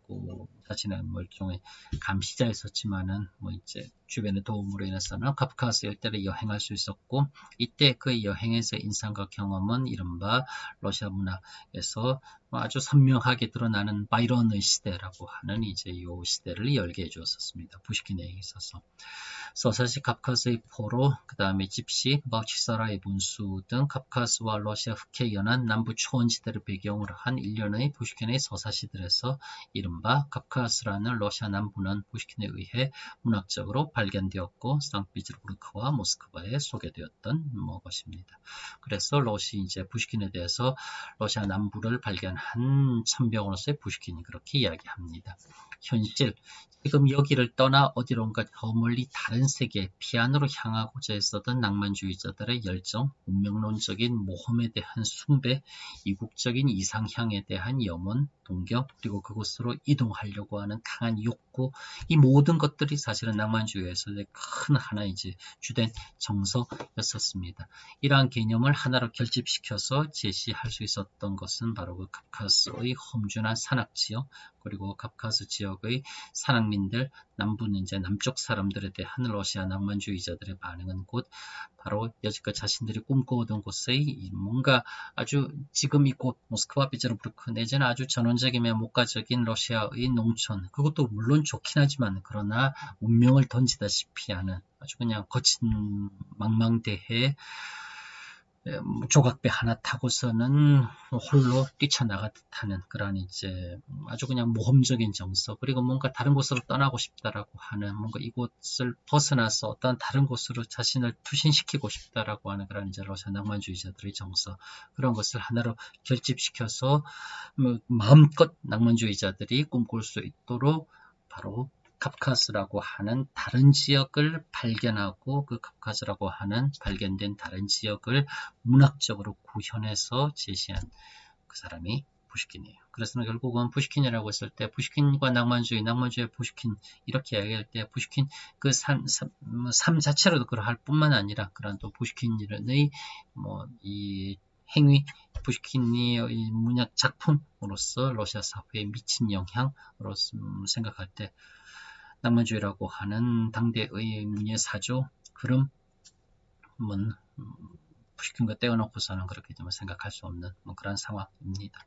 자신의 일종의 감시자였었지만은 이제 주변의 도움으로 인해서는 카프카스 일대를 여행할 수 있었고, 이때 그 여행에서 인상과 경험은 이른바 러시아 문학에서 아주 선명하게 드러나는 바이런의 시대라고 하는 이제 이 시대를 열게 해주었습니다. 푸시킨에게 있어서. 서사시 카프카스의 포로, 그 다음에 집시, 바우치사라의 분수 등 카프카스와 러시아 흑해에 연한 남부 초원지대를 배경으로 한 일련의 푸시킨의 서사시들에서 이른바 카프카스라는 러시아 남부는 푸시킨에 의해 문학적으로 발견되었고 상트페테르부르크와 모스크바에 소개되었던 것입니다. 그래서 이제 푸시킨에 대해서 러시아 남부를 발견한 천병으로서의 푸시킨이 그렇게 이야기합니다. 현실, 지금 여기를 떠나 어디론가 저 멀리 다른 세계, 피안으로 향하고자 했었던 낭만주의자들의 열정, 운명론적인 모험에 대한 숭배, 이국적인 이상향에 대한 염원, 동경, 그리고 그곳으로 이동하려고 하는 강한 욕구, 이 모든 것들이 사실은 낭만주의에서의 큰 하나의 이제 주된 정서였었습니다. 이러한 개념을 하나로 결집시켜서 제시할 수 있었던 것은 바로 그 카프카스의 험준한 산악지역, 그리고 카프카스 지역의 산악민들, 남부는 이제 남쪽 사람들에 대한 러시아 낭만주의자들의 반응은 곧 바로 여지껏 자신들이 꿈꿔오던 곳의 뭔가 아주 지금 이곳 모스크바, 비제르부르크 내지는 아주 전원적이며 목가적인 러시아의 농촌, 그것도 물론 좋긴 하지만 그러나 운명을 던지다시피 하는 아주 그냥 거친 망망대해 조각배 하나 타고서는 홀로 뛰쳐나가듯 하는 그런 이제 아주 그냥 모험적인 정서, 그리고 뭔가 다른 곳으로 떠나고 싶다라고 하는, 뭔가 이곳을 벗어나서 어떤 다른 곳으로 자신을 투신시키고 싶다라고 하는 그런 이제 러시아 낭만주의자들의 정서, 그런 것을 하나로 결집시켜서 마음껏 낭만주의자들이 꿈꿀 수 있도록 바로 카프카스라고 하는 다른 지역을 발견하고 그 카프카스라고 하는 발견된 다른 지역을 문학적으로 구현해서 제시한 그 사람이 푸시킨이에요. 그래서 결국은 푸시킨이라고 했을 때 푸시킨과 낭만주의 푸시킨 이렇게 이야기할 때 푸시킨 그 삶 자체로도 그러할 뿐만 아니라 그런 또 푸시킨의 이 행위, 푸시킨의 문학 작품으로서 러시아 사회에 미친 영향으로 생각할 때 낭만주의라고 하는 당대의 문예사조 흐름은 푸시킨과 떼어놓고서는 그렇게 좀 생각할 수 없는 그런 상황입니다.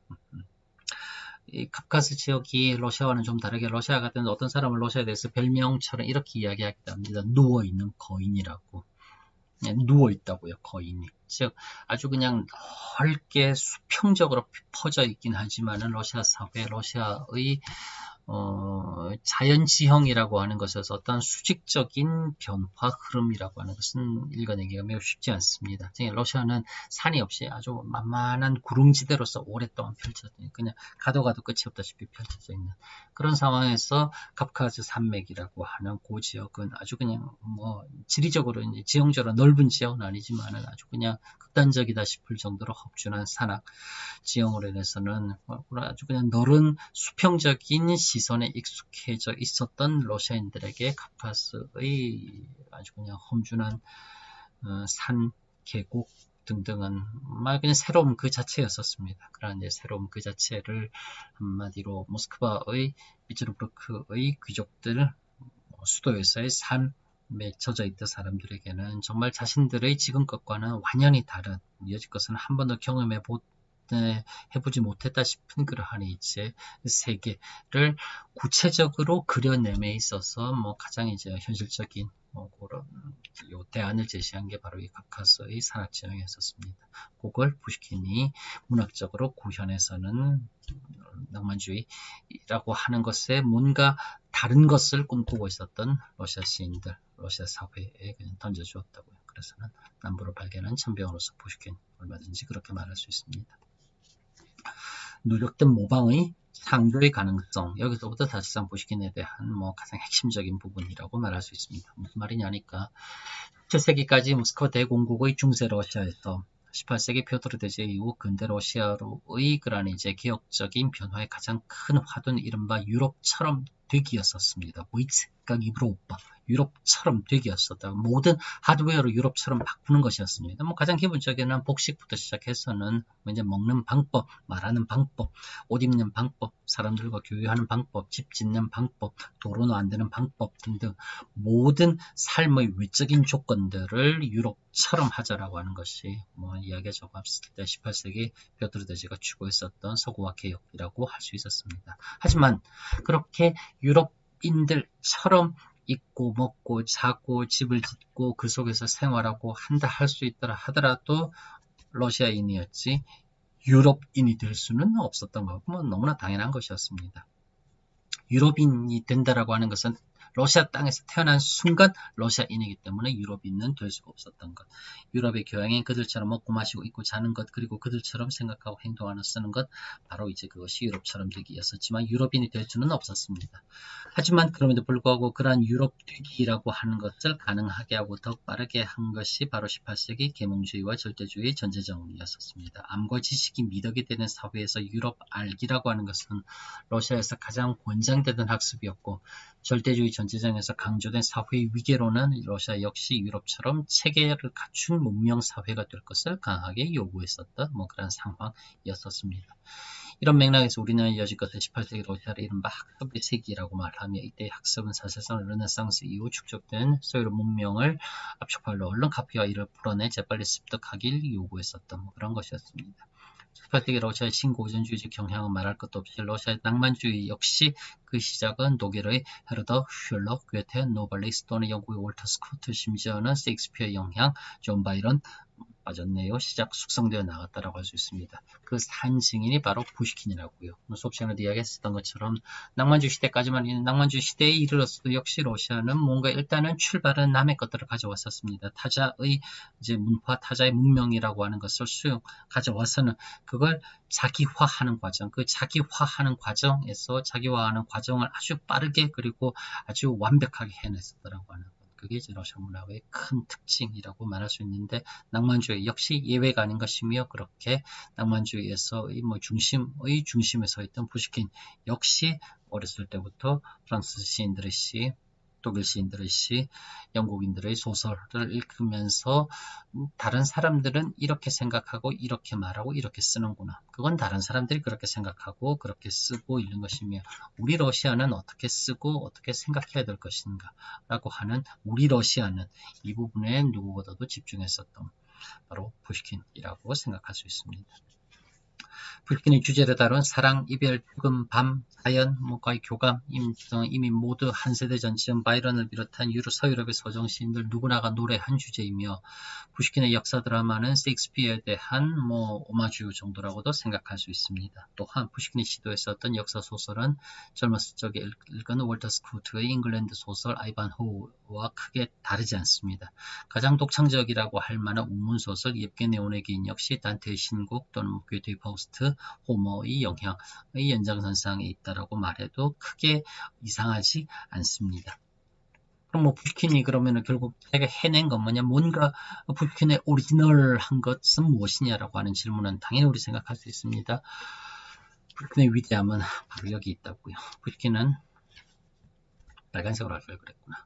이 카프카스 지역이 러시아와는 좀 다르게, 러시아 같은 어떤 사람은 러시아에 대해서 별명처럼 이렇게 이야기하기도 합니다. 누워있는 거인이라고. 누워있다고요, 거인이. 즉 아주 그냥 넓게 수평적으로 퍼져 있긴 하지만은 러시아 사회, 러시아의 자연지형이라고 하는 것에서 어떤 수직적인 변화 흐름이라고 하는 것은 읽어내기가 매우 쉽지 않습니다. 러시아는 산이 없이 아주 만만한 구릉지대로서 오랫동안 펼쳐져 있는, 그냥 가도 끝이 없다시피 펼쳐져 있는 그런 상황에서 카프카스 산맥이라고 하는 그 지역은 아주 그냥 지리적으로 이제 지형적으로 넓은 지역은 아니지만은 아주 그냥 극단적이다 싶을 정도로 험준한 산악 지형으로 인해서는 아주 그냥 넓은 수평적인 시선에 익숙해져 있었던 러시아인들에게 카프카스의 아주 그냥 험준한 산, 계곡 등등은 그냥 새로운 그 자체였었습니다. 그런 이제 새로운 그 자체를 한마디로 모스크바의 비츠르부르크의 귀족들, 수도에서의 삶에 젖어 있던 사람들에게는 정말 자신들의 지금 것과는 완연히 다른, 여지껏은 한 번도 해보지 못했다 싶은 그러한 이제 세계를 구체적으로 그려냄에 있어서 가장 이제 현실적인 그런 요 대안을 제시한 게 바로 이 카프카스의 산악지형이었습니다. 그걸 푸시킨이 문학적으로 구현해서는 낭만주의라고 하는 것에 뭔가 다른 것을 꿈꾸고 있었던 러시아 시인들, 러시아 사회에 그냥 던져주었다고요. 그래서는 남부를 발견한 천병으로서 푸시킨, 얼마든지 그렇게 말할 수 있습니다. 누적된 모방의 창조의 가능성, 여기서부터 사실상 푸시킨에 대한 가장 핵심적인 부분이라고 말할 수 있습니다. 무슨 말이냐니까 17세기까지 모스크바 대공국의 중세 러시아에서 18세기 피오트르 대제 이후 근대 러시아로의 그런 이제 기억적인 변화의 가장 큰 화두는 이른바 유럽처럼 되기였었습니다. 모이츠각 이브로오빠, 유럽처럼 되기였었다. 모든 하드웨어로 유럽처럼 바꾸는 것이었습니다. 가장 기본적인 복식부터 시작해서는 이제 먹는 방법, 말하는 방법, 옷 입는 방법, 사람들과 교류하는 방법, 집 짓는 방법, 도로 만드는 방법 등등 모든 삶의 외적인 조건들을 유럽처럼 하자라고 하는 것이 이야기가 적었을 때 18세기 피오트르 대제가 추구했었던 서구화 개혁이라고 할 수 있었습니다. 하지만 그렇게 유럽인들처럼 입고 먹고 자고 집을 짓고 그 속에서 생활하고 할 수 있더라 하더라도 러시아인이었지 유럽인이 될 수는 없었던 거고 너무나 당연한 것이었습니다. 유럽인이 된다라고 하는 것은 러시아 땅에서 태어난 순간 러시아인이기 때문에 유럽인은 될 수가 없었던 것. 유럽의 교양인 그들처럼 먹고 마시고 입고 자는 것, 그리고 그들처럼 생각하고 행동하는 쓰는 것, 바로 이제 그것이 유럽처럼 되기였었지만 유럽인이 될 수는 없었습니다. 하지만 그럼에도 불구하고 그러한 유럽 되기라고 하는 것을 가능하게 하고 더 빠르게 한 것이 바로 18세기 계몽주의와 절대주의의 전제정이었습니다. 암과 지식이 미덕이 되는 사회에서 유럽 알기라고 하는 것은 러시아에서 가장 권장되던 학습이었고, 절대주의 전제정에서 강조된 사회의 위계로는 러시아 역시 유럽처럼 체계를 갖춘 문명 사회가 될 것을 강하게 요구했었던 그런 상황이었었습니다. 이런 맥락에서 우리는 여지껏 18세기 러시아를 이른바 학습의 세기라고 말하며 이때 학습은 사실상 르네상스 이후 축적된 소유로 문명을 압축발로 얼른 카피와 이를 풀어내 재빨리 습득하길 요구했었던 그런 것이었습니다. 18세기 러시아의 신고전주의적 경향은 말할 것도 없이 러시아의 낭만주의 역시 그 시작은 독일의 헤르더 슐러, 괴테, 노블리스 또는 영국의 월터 스코트, 심지어는 셰익스피어의 영향, 존 바이런 빠졌네요. 시작 숙성되어 나갔다라고 할 수 있습니다. 그 산증인이 바로 푸시킨이라고요. 수업 시간에 이야기했었던 것처럼 낭만주의 시대까지만 있는 낭만주의 시대에 이르렀어도 역시 러시아는 뭔가 일단은 출발은 남의 것들을 가져왔었습니다. 타자의 이제 문화, 타자의 문명이라고 하는 것을 가져와서는 그걸 자기화하는 과정, 그 자기화하는 과정에서 자기화하는 과정을 아주 빠르게 그리고 아주 완벽하게 해냈었더라고 하는 것. 그게 이제 러시아 문화의 큰 특징이라고 말할 수 있는데 낭만주의 역시 예외가 아닌 것이며 그렇게 낭만주의에서의 중심의 중심에 서 있던 푸시킨 역시 어렸을 때부터 프랑스 시인들의 시, 독일 시인들의 시, 영국인들의 소설을 읽으면서 다른 사람들은 이렇게 생각하고 이렇게 말하고 이렇게 쓰는구나. 그건 다른 사람들이 그렇게 생각하고 그렇게 쓰고 있는 것이며 우리 러시아는 어떻게 쓰고 어떻게 생각해야 될 것인가 라고 하는 우리 러시아는 이 부분에 누구보다도 집중했었던 바로 푸시킨이라고 생각할 수 있습니다. 푸시킨의 주제를 다룬 사랑, 이별, 죽음, 밤, 자연, 뭔가의 교감, 이미 모두 한 세대 전쯤 바이런을 비롯한 서유럽의 서정 시인들 누구나가 노래한 주제이며 푸시킨의 역사 드라마는 셰익스피어에 대한 오마주 정도라고도 생각할 수 있습니다. 또한 푸시킨이 시도했었던 역사 소설은 젊었을 적에 읽은 월터 스코트의 잉글랜드 소설 아이반호우와 크게 다르지 않습니다. 가장 독창적이라고 할 만한 운문소설 예브게니 오네긴 역시 단테의 신곡 또는 괴테의 파우스트, 호머의 영향의 연장선상에 있다라고 말해도 크게 이상하지 않습니다. 그럼 푸시킨이 그러면은 결국 자기가 해낸 건 뭐냐? 뭔가 푸시킨의 오리지널한 것은 무엇이냐라고 하는 질문은 당연히 우리 생각할 수 있습니다. 푸시킨의 위대함은 바로 여기 있다고요. 푸시킨은 빨간색으로 할 걸 그랬구나.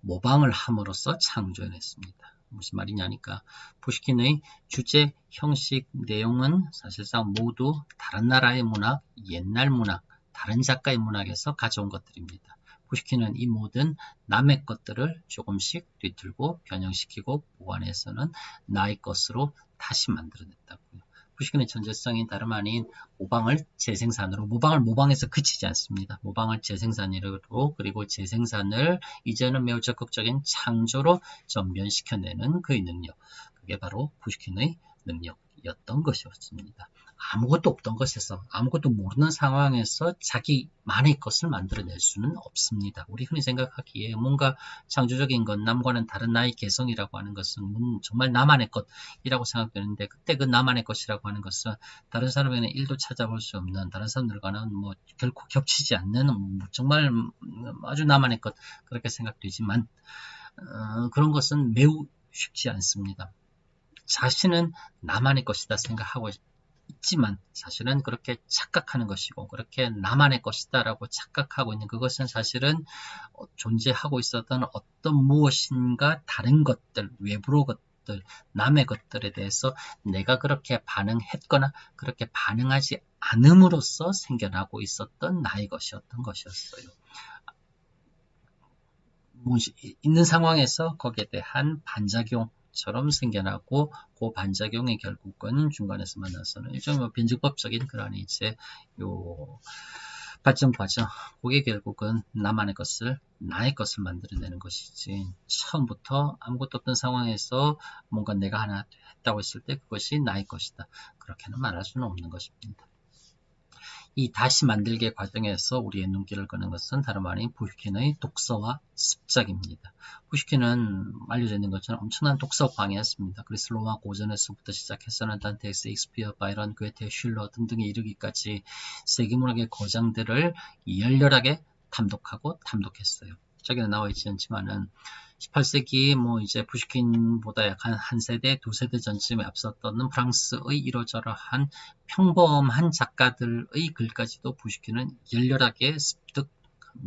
모방을 함으로써 창조해냈습니다. 무슨 말이냐니까 푸시킨의 주제, 형식, 내용은 사실상 모두 다른 나라의 문학, 옛날 문학, 다른 작가의 문학에서 가져온 것들입니다. 푸시킨은 이 모든 남의 것들을 조금씩 뒤틀고 변형시키고 보완해서는 나의 것으로 다시 만들어냈다고요. 푸시킨의 전제성이 다름 아닌 모방을 재생산으로, 모방을 모방해서 그치지 않습니다. 모방을 재생산으로, 그리고 재생산을 이제는 매우 적극적인 창조로 전변시켜내는 그의 능력. 그게 바로 푸시킨의 능력이었던 것이었습니다. 아무것도 없던 것에서, 아무것도 모르는 상황에서 자기만의 것을 만들어낼 수는 없습니다. 우리 흔히 생각하기에 뭔가 창조적인 것, 남과는 다른 나의 개성이라고 하는 것은 정말 나만의 것이라고 생각되는데 그때 그 나만의 것이라고 하는 것은 다른 사람에게는 일도 찾아볼 수 없는, 다른 사람들과는 결코 겹치지 않는 정말 아주 나만의 것 그렇게 생각되지만 그런 것은 매우 쉽지 않습니다. 자신은 나만의 것이다 생각하고 있지만 사실은 그렇게 착각하는 것이고 그렇게 나만의 것이다 라고 착각하고 있는 그것은 사실은 존재하고 있었던 어떤 무엇인가 다른 것들, 외부로 것들, 남의 것들에 대해서 내가 그렇게 반응했거나 그렇게 반응하지 않음으로써 생겨나고 있었던 나의 것이었던 것이었어요. 있는 상황에서 거기에 대한 반작용 처럼 생겨나고 그 반작용이 결국은 중간에서 만나서는 일종의 변증법적인 그런 이제 발전 과정, 그게 결국은 나만의 것을 나의 것을 만들어내는 것이지 처음부터 아무것도 없던 상황에서 뭔가 내가 하나 했다고 했을 때 그것이 나의 것이다 그렇게는 말할 수는 없는 것입니다. 이 다시 만들기 과정에서 우리의 눈길을 끄는 것은 다름 아닌 푸시킨의 독서와 습작입니다. 푸시킨은 알려져 있는 것처럼 엄청난 독서광이었습니다. 그리스 로마 고전에서부터 시작해서는 단테, 셰익스피어, 바이런, 괴테, 슐러 등등에 이르기까지 세계문학의 거장들을 열렬하게 탐독하고 탐독했어요. 저기는 나와 있지 않지만은 18세기 이제 푸시킨보다 약 한 세대, 두 세대 전쯤에 앞섰던 프랑스의 이러저러한 평범한 작가들의 글까지도 푸시킨은 열렬하게 습득,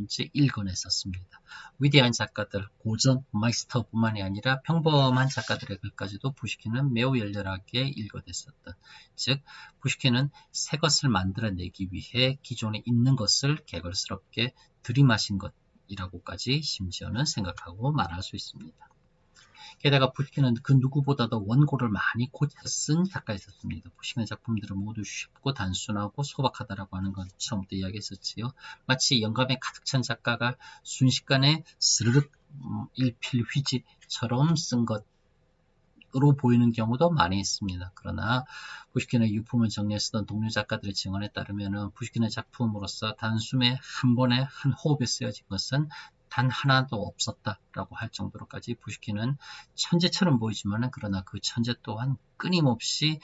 이제 읽어냈었습니다. 위대한 작가들, 고전, 마이스터뿐만이 아니라 평범한 작가들의 글까지도 푸시킨은 매우 열렬하게 읽어냈었던, 즉 푸시킨은 새 것을 만들어내기 위해 기존에 있는 것을 개걸스럽게 들이마신 것이라고까지 심지어는 생각하고 말할 수 있습니다. 게다가 푸시킨은 그 누구보다도 원고를 많이 고쳐 쓴 작가였습니다. 푸시킨의 작품들은 모두 쉽고 단순하고 소박하다라고 하는 건 처음부터 이야기했었지요. 마치 영감에 가득 찬 작가가 순식간에 스르륵 일필휘지처럼 쓴 것으로 보이는 경우도 많이 있습니다. 그러나 푸시킨의 유품을 정리해 쓰던 동료 작가들의 증언에 따르면 푸시킨의 작품으로서 단숨에 한 번에 한 호흡에 쓰여진 것은 단 하나도 없었다라고 할 정도로까지 푸시킨은 천재처럼 보이지만 그러나 그 천재 또한 끊임없이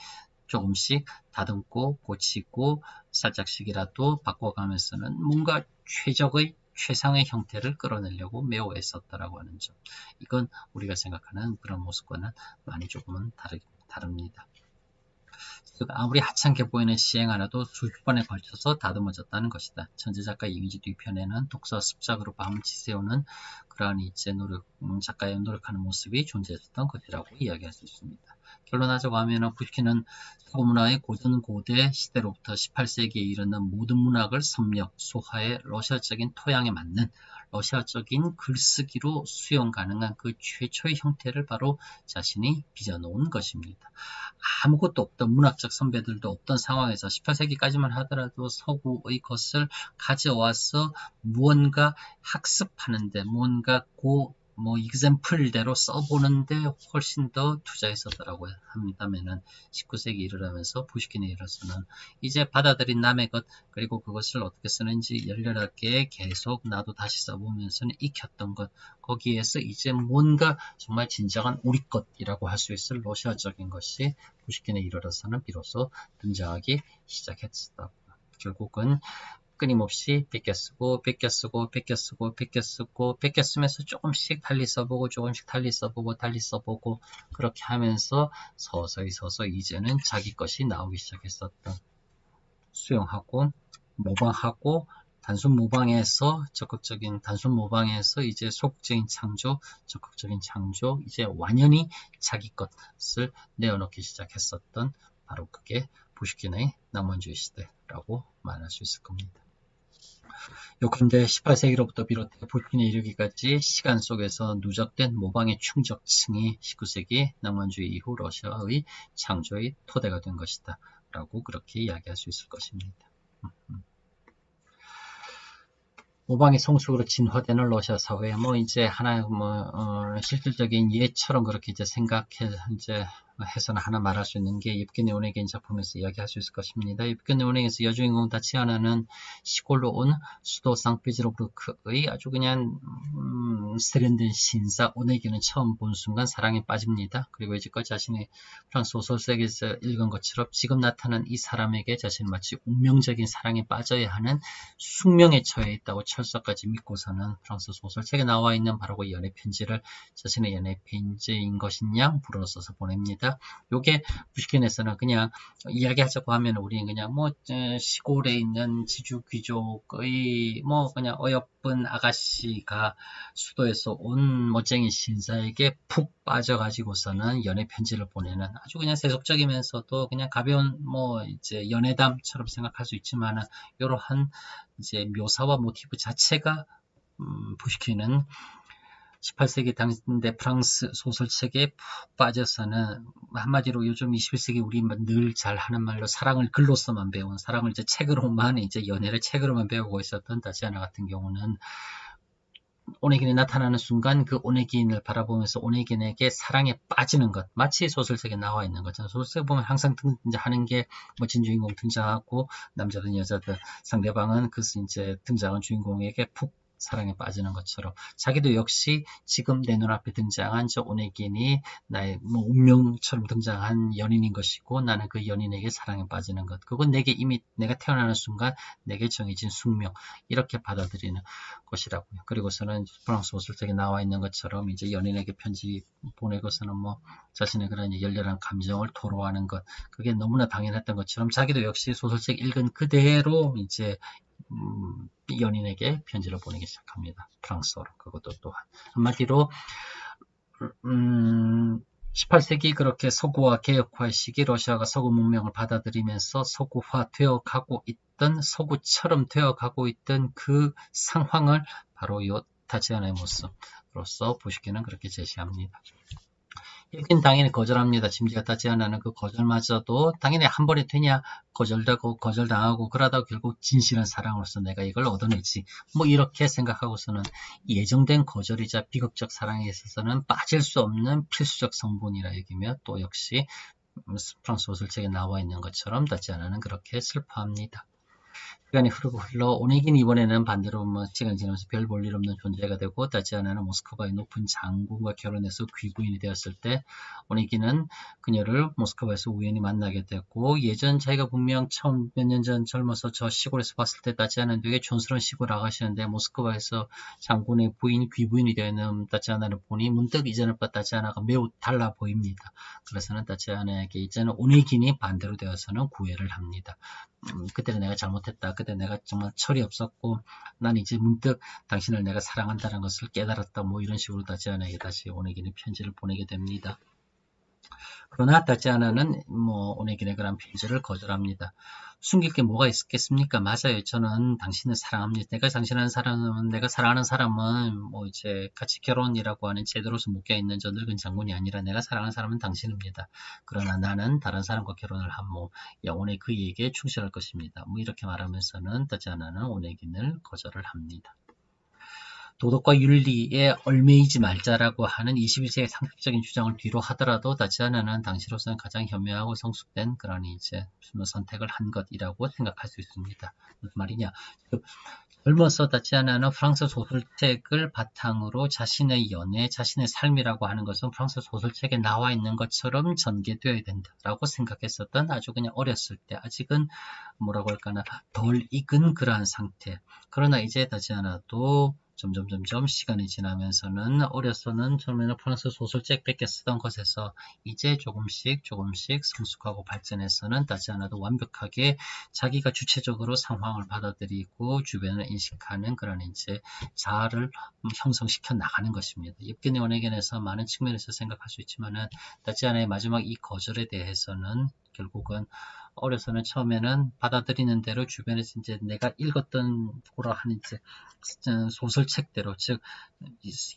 조금씩 다듬고 고치고 살짝씩이라도 바꿔가면서는 뭔가 최상의 형태를 끌어내려고 매우 애썼다라고 하는 점. 이건 우리가 생각하는 그런 모습과는 많이 조금은 다릅니다. 아무리 하찮게 보이는 시행 하나도 수십 번에 걸쳐서 다듬어졌다는 것이다. 천재작가 이미지 뒤편에는 독서 습작으로 밤을 지새우는 그러한 이제 작가의 노력하는 모습이 존재했던 것이라고 이야기할 수 있습니다. 결론하자고 하면 푸시킨은 서구문화의 고전고대 시대로부터 18세기에 이르는 모든 문학을 섭렵, 소화해 러시아적인 토양에 맞는 러시아적인 글쓰기로 수용 가능한 그 최초의 형태를 바로 자신이 빚어놓은 것입니다. 아무것도 없던 문학적 선배들도 없던 상황에서 18세기까지만 하더라도 서구의 것을 가져와서 무언가 학습하는데 무언가 example대로 써보는데 훨씬 더 투자했었더라고 한다면은 19세기 이르면서 푸시킨에 이르러서는 이제 받아들인 남의 것 그리고 그것을 어떻게 쓰는지 열렬하게 계속 나도 다시 써보면서는 익혔던 것 거기에서 이제 뭔가 정말 진정한 우리 것이라고 할 수 있을 러시아적인 것이 푸시킨에 이르러서는 비로소 등장하기 시작했다. 결국은 끊임없이 베껴 쓰고 쓰면서 조금씩 달리 써보고 조금씩 달리 써보고 그렇게 하면서 서서히 이제는 자기 것이 나오기 시작했었던 수용하고 모방하고 단순 모방에서 이제 소극적인 창조, 적극적인 창조, 이제 완연히 자기 것을 내어놓기 시작했었던 바로 그게 푸시킨의 낭만주의 시대라고 말할 수 있을 겁니다. 요컨대 18세기로부터 비롯해 푸시킨에 이르기까지 시간 속에서 누적된 모방의 충족층이 19세기 낭만주의 이후 러시아의 창조의 토대가 된 것이다 라고 그렇게 이야기할 수 있을 것입니다. 모방의 성숙으로 진화되는 러시아 사회, 이제 하나의 실질적인 예처럼 그렇게 이제 해서는 하나 말할 수 있는 게 예브게니 오네긴 작품에서 이야기할 수 있을 것입니다. 예브게니 오네긴에서 여주인공 다치아나는 시골로 온 수도 상피지로브르크의 아주 그냥 세련된 신사 오네긴은 처음 본 순간 사랑에 빠집니다. 그리고 이제껏 자신의 프랑스 소설책에서 읽은 것처럼 지금 나타난 이 사람에게 자신은 마치 운명적인 사랑에 빠져야 하는 숙명에 처해 있다고 철석까지 믿고서는 프랑스 소설책에 나와 있는 바로 그 연애 편지를 자신의 연애 편지인 것인 양 불어 써서 보냅니다. 요게 푸시킨에서는 그냥 이야기하자고 하면 우리는 그냥 시골에 있는 지주 귀족의 그냥 어여쁜 아가씨가 수도에서 온 멋쟁이 신사에게 푹 빠져가지고서는 연애 편지를 보내는 아주 그냥 세속적이면서도 그냥 가벼운 이제 연애담처럼 생각할 수 있지만은 이러한 이제 묘사와 모티브 자체가 푸시킨은 18세기 당대 프랑스 소설책에 푹 빠져서는 한마디로 요즘 21세기 우리 늘 잘 하는 말로 사랑을 글로서만 배운 사랑을 이제 책으로만 이제 연애를 책으로만 배우고 있었던 다시아나 같은 경우는 오네긴이 나타나는 순간 그 오네긴을 바라보면서 오네긴에게 사랑에 빠지는 것 마치 소설책에 나와 있는 것처럼 소설책 보면 항상 등장하는 게 멋진 주인공 등장하고 남자든 여자든 상대방은 그 이제 등장한 주인공에게 푹 사랑에 빠지는 것처럼 자기도 역시 지금 내 눈앞에 등장한 저 오네긴이 나의 운명처럼 등장한 연인인 것이고 나는 그 연인에게 사랑에 빠지는 것 그건 내게 이미 내가 태어나는 순간 내게 정해진 숙명 이렇게 받아들이는 것이라고요. 그리고서는 프랑스 소설책에 나와 있는 것처럼 이제 연인에게 편지 보내고서는 자신의 그런 열렬한 감정을 토로하는 것 그게 너무나 당연했던 것처럼 자기도 역시 소설책 읽은 그대로 이제 연인에게 편지를 보내기 시작합니다. 프랑스어로. 그것도 또한 한마디로 18세기 그렇게 서구화 개혁화 시기 러시아가 서구 문명을 받아들이면서 서구화 되어 가고 있던 서구처럼 되어 가고 있던 그 상황을 바로 이 타지아나의 모습으로서 푸시킨은 그렇게 제시합니다. 읽긴 당연히 거절합니다. 짐지가 타지아나는 그 거절마저도 당연히 한 번에 되냐 거절되고 거절당하고 그러다가 결국 진실한 사랑으로서 내가 이걸 얻어내지 뭐 이렇게 생각하고서는 예정된 거절이자 비극적 사랑에 있어서는 빠질 수 없는 필수적 성분이라 여기며 또 역시 프랑스 소설책에 나와 있는 것처럼 타지아나는 그렇게 슬퍼합니다. 시간이 흐르고 흘러 오네긴 이번에는 반대로 시간이 지나면서 별 볼 일 없는 존재가 되고 타지아나는 모스크바의 높은 장군과 결혼해서 귀부인이 되었을 때 오네긴은 그녀를 모스크바에서 우연히 만나게 됐고 예전 자기가 분명 처음 몇 년 전 젊어서 저 시골에서 봤을 때 타지아나는 되게 촌스러운 시골 아가씨였는데 모스크바에서 장군의 부인 귀부인이 되는 타지아나를 보니 문득 이전을 봐 타지아나가 매우 달라 보입니다. 그래서는 타지아나에게 이제는 오네긴이 반대로 되어서는 구애를 합니다. 그때는 내가 잘못했다. 그때 내가 정말 철이 없었고 난 이제 문득 당신을 내가 사랑한다는 것을 깨달았다. 뭐 이런 식으로 타지아나에게 다시 오네긴의 편지를 보내게 됩니다. 그러나 타지아나는 오네긴의 그런 편지를 거절합니다. 숨길 게 뭐가 있겠습니까? 맞아요. 저는 당신을 사랑합니다. 내가 사랑하는 사람은 뭐 이제 같이 결혼이라고 하는 제도로서 묶여있는 저 늙은 장군이 아니라 내가 사랑하는 사람은 당신입니다. 그러나 나는 다른 사람과 결혼을 하면 영원히 그에게 충실할 것입니다. 뭐 이렇게 말하면서는 타지아나는 오네긴을 거절을 합니다. 도덕과 윤리에 얽매이지 말자라고 하는 21세기의 상식적인 주장을 뒤로 하더라도 타지아나는 당시로서는 가장 현명하고 성숙된 그런 이제 선택을 한 것이라고 생각할 수 있습니다. 무슨 말이냐? 젊어서 타지아나는 프랑스 소설책을 바탕으로 자신의 연애, 자신의 삶이라고 하는 것은 프랑스 소설책에 나와 있는 것처럼 전개되어야 된다라고 생각했었던 아주 그냥 어렸을 때 아직은 뭐라고 할까나 덜 익은 그러한 상태. 그러나 이제 타지아나도 점점 시간이 지나면서는 어려서는 처음에는 프랑스 소설책 밖에 쓰던 것에서 이제 조금씩 성숙하고 발전해서는 타지아나도 완벽하게 자기가 주체적으로 상황을 받아들이고 주변을 인식하는 그런 이제 자아를 형성시켜 나가는 것입니다. 엽기네 오네긴에서 많은 측면에서 생각할 수 있지만은 타지아나의 마지막 이 거절에 대해서는 결국은 어려서는 처음에는 받아들이는 대로 주변에서 이제 내가 읽었던 거라 하는 이제 소설책대로 즉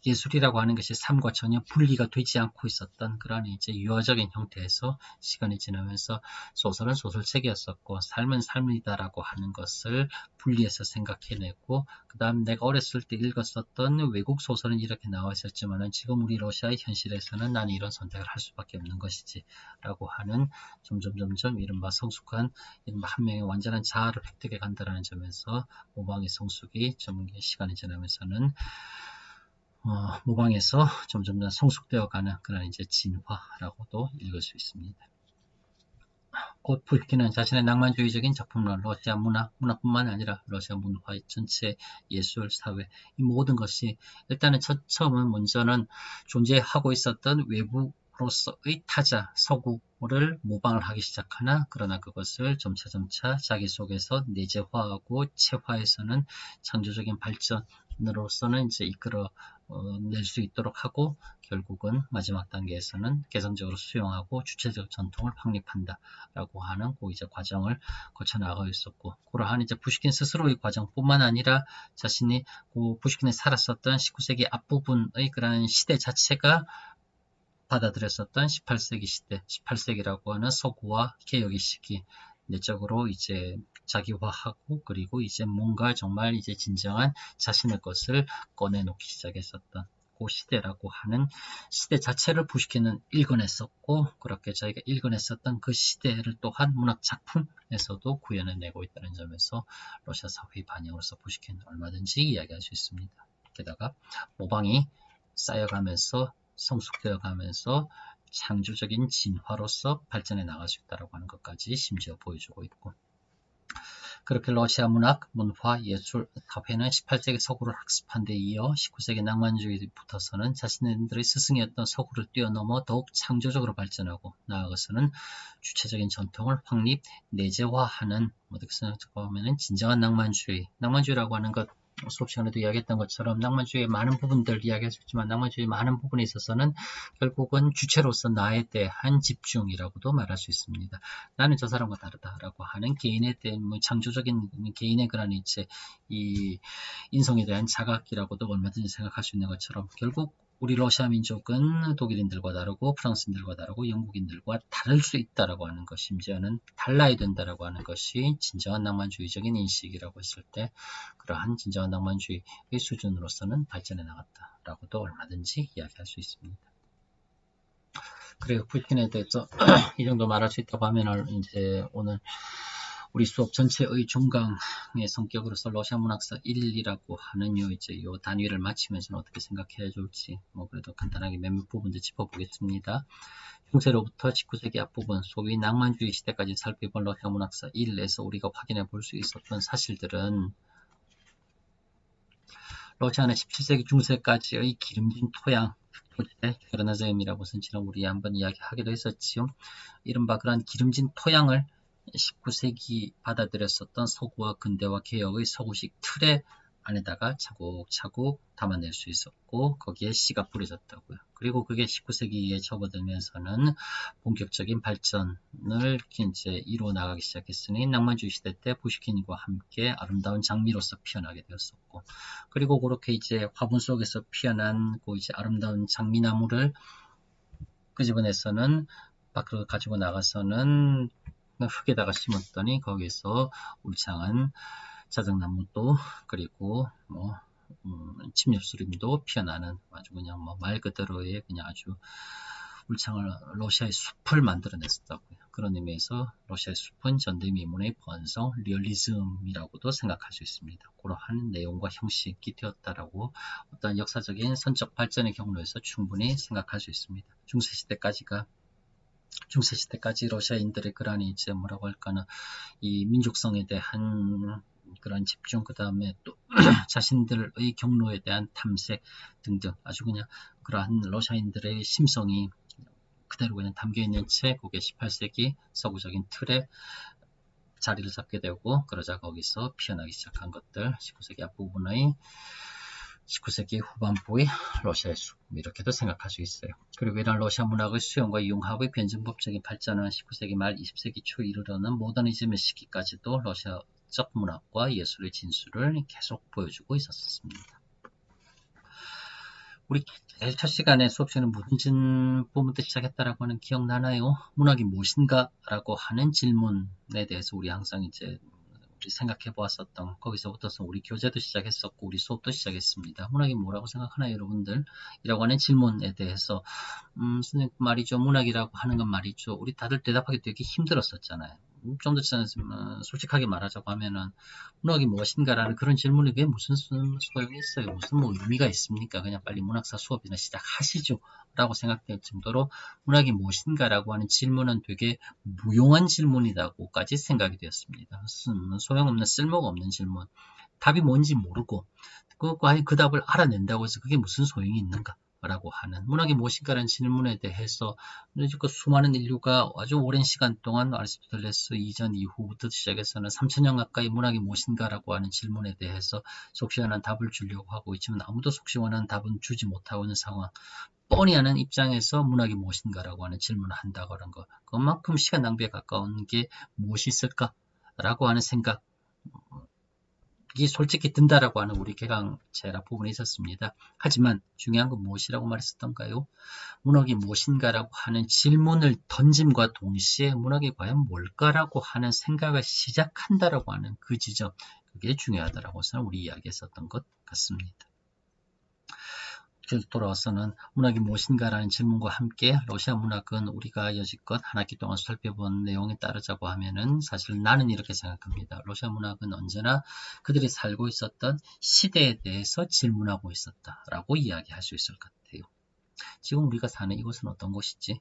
예술이라고 하는 것이 삶과 전혀 분리가 되지 않고 있었던 그런 이제 유화적인 형태에서 시간이 지나면서 소설은 소설책이었었고 삶은 삶이다라고 하는 것을 분리해서 생각해내고 그 다음 내가 어렸을 때 읽었었던 외국 소설은 이렇게 나와 있었지만은 지금 우리 러시아의 현실에서는 나는 이런 선택을 할 수밖에 없는 것이지 라고 하는 점점 이른바 성숙한 이른바 한 명의 완전한 자아를 획득해 간다는 점에서 모방의 성숙이 좀 시간이 지나면서는 모방에서 점점 더 성숙되어가는 그런 이제 진화라고도 읽을 수 있습니다. 곧 푸시킨은 자신의 낭만주의적인 작품론, 러시아 문화뿐만 아니라 러시아 문화 전체 예술, 사회 이 모든 것이 일단은 처음은 먼저는 존재하고 있었던 외부로서의 타자, 서구를 모방을 하기 시작하나 그러나 그것을 점차 자기 속에서 내재화하고 체화해서는 창조적인 발전으로서는 이제 이끌어 낼 수 있도록 하고 결국은 마지막 단계에서는 개성적으로 수용하고 주체적 전통을 확립한다 라고 하는 그 이제 과정을 거쳐 나가고 있었고 그러한 이제 푸시킨 스스로의 과정뿐만 아니라 자신이 푸시킨이 살았었던 19세기 앞부분의 그런 시대 자체가 받아들였었던 18세기 시대, 18세기라고 하는 서구화 개혁의 시기, 내적으로 이제 자기화하고 그리고 이제 뭔가 정말 이제 진정한 자신의 것을 꺼내놓기 시작했었던 그 시대라고 하는 시대 자체를 푸시킨은 읽어냈었고 그렇게 자기가 읽어냈었던 그 시대를 또한 문학 작품에서도 구현해내고 있다는 점에서 러시아 사회의 반영으로서 푸시킨은 얼마든지 이야기할 수 있습니다. 게다가 모방이 쌓여가면서 성숙되어 가면서 창조적인 진화로서 발전해 나갈 수 있다고 하는 것까지 심지어 보여주고 있고 그렇게 러시아 문학, 문화, 예술, 사회는 18세기 서구를 학습한 데 이어 19세기 낭만주의부터서는 자신들의 스승이었던 서구를 뛰어넘어 더욱 창조적으로 발전하고 나아가서는 주체적인 전통을 확립, 내재화하는 어떻게 생각하면 진정한 낭만주의라고 하는 것 수업 시간에도 이야기했던 것처럼 낭만주의의 많은 부분들 이야기할 수 있지만 낭만주의의 많은 부분에 있어서는 결국은 주체로서 나에 대한 집중이라고도 말할 수 있습니다. 나는 저 사람과 다르다라고 하는 개인에 대한 창조적인 개인의 그런 이제 이 인성에 대한 자각이라고도 얼마든지 생각할 수 있는 것처럼 결국 우리 러시아 민족은 독일인들과 다르고 프랑스인들과 다르고 영국인들과 다를 수 있다라고 하는 것, 심지어는 달라야 된다라고 하는 것이 진정한 낭만주의적인 인식이라고 했을 때 그러한 진정한 낭만주의의 수준으로서는 발전해 나갔다라고도 얼마든지 이야기할 수 있습니다. 그리고 푸틴에 대해서 이 정도 말할 수 있다고 하면 이제 오늘 우리 수업 전체의 종강의 성격으로서 러시아 문학사 1이라고 하는 이제 요 단위를 마치면서 어떻게 생각해야 좋을지 그래도 간단하게 몇몇 부분들 짚어보겠습니다. 중세로부터 19세기 앞부분 소위 낭만주의 시대까지 살펴본 러시아 문학사 1에서 우리가 확인해 볼 수 있었던 사실들은 러시아는 17세기 중세까지의 기름진 토양, 게르나즘이라고 선지는 우리 한번 이야기하기도 했었지요. 이른바 그런 기름진 토양을 19세기 받아들였었던 서구와 근대화 개혁의 서구식 틀의 안에다가 차곡차곡 담아낼 수 있었고 거기에 씨가 뿌려졌다고요. 그리고 그게 19세기에 접어들면서는 본격적인 발전을 이제 이루어 나가기 시작했으니 낭만주의 시대 때 푸시킨과 함께 아름다운 장미로서 피어나게 되었었고 그리고 그렇게 이제 화분 속에서 피어난 그 이제 아름다운 장미나무를 끄집어내서는 밖으로 가지고 나가서는 흙에다가 심었더니 거기서 울창한 자작나무도 그리고 침엽수림도 피어나는 아주 그냥 말 그대로의 그냥 아주 울창한 러시아의 숲을 만들어냈었다고요. 그런 의미에서 러시아의 숲은 전대미문의 번성, 리얼리즘이라고도 생각할 수 있습니다. 그러한 내용과 형식이 되었다라고 어떤 역사적인 선적 발전의 경로에서 충분히 생각할 수 있습니다. 중세시대까지 러시아인들의 그런 이제 뭐라고 할까는 이 민족성에 대한 그런 집중, 그 다음에 또 자신들의 경로에 대한 탐색 등등 아주 그냥 그러한 러시아인들의 심성이 그대로 그냥 담겨있는 채 그게 18세기 서구적인 틀에 자리를 잡게 되고 그러자 거기서 피어나기 시작한 것들 19세기 앞부분의 19세기 후반부의 러시아의 숲 이렇게도 생각할 수 있어요. 그리고 이런 러시아 문학의 수용과 융합의 변증법적인 발전은 19세기 말 20세기 초 이르러는 모더니즘의 시기까지도 러시아적 문학과 예술의 진수를 계속 보여주고 있었습니다. 우리 제일 첫 시간에 수업 시간에 무슨 부분부터 시작했다라고 하는 기억나나요? 문학이 무엇인가? 라고 하는 질문에 대해서 우리 항상 이제 우리 생각해 보았었던 거기서부터서 우리 교재도 시작했었고 우리 수업도 시작했습니다. 문학이 뭐라고 생각하나요, 여러분들? 이라고 하는 질문에 대해서 선생님 말이죠. 문학이라고 하는 건 말이죠. 우리 다들 대답하기 되게 힘들었었잖아요. 좀 더 솔직하게 말하자고 하면은 문학이 무엇인가라는 그런 질문이 왜 무슨 소용이 있어요? 무슨 의미가 있습니까? 그냥 빨리 문학사 수업이나 시작하시죠. 라고 생각될 정도로 문학이 무엇인가라고 하는 질문은 되게 무용한 질문이라고까지 생각이 되었습니다. 소용없는 쓸모가 없는 질문. 답이 뭔지 모르고 그 답을 알아낸다고 해서 그게 무슨 소용이 있는가? 라고 하는 문학이 무엇인가라는 질문에 대해서 그 수많은 인류가 아주 오랜 시간 동안 아리스토텔레스 이전 이후부터 시작해서는 3000년 가까이 문학이 무엇인가라고 하는 질문에 대해서 속 시원한 답을 주려고 하고 있지만 아무도 속 시원한 답은 주지 못하고 있는 상황. 뻔히 하는 입장에서 문학이 무엇인가라고 하는 질문을 한다고 하는 것. 그만큼 시간 낭비에 가까운 게 무엇이 있을까라고 하는 생각. 이 솔직히 든다라고 하는 우리 개강체라 부분이 있었습니다. 하지만 중요한 건 무엇이라고 말했었던가요? 문학이 무엇인가라고 하는 질문을 던짐과 동시에 문학이 과연 뭘까라고 하는 생각을 시작한다라고 하는 그 지점, 그게 중요하다라고 저는 우리 이야기했었던 것 같습니다. 돌아와서는 문학이 무엇인가라는 질문과 함께 러시아 문학은 우리가 여지껏 한 학기 동안 살펴본 내용에 따르자고 하면은 사실 나는 이렇게 생각합니다. 러시아 문학은 언제나 그들이 살고 있었던 시대에 대해서 질문하고 있었다라고 이야기할 수 있을 것 같아요. 지금 우리가 사는 이곳은 어떤 곳이지?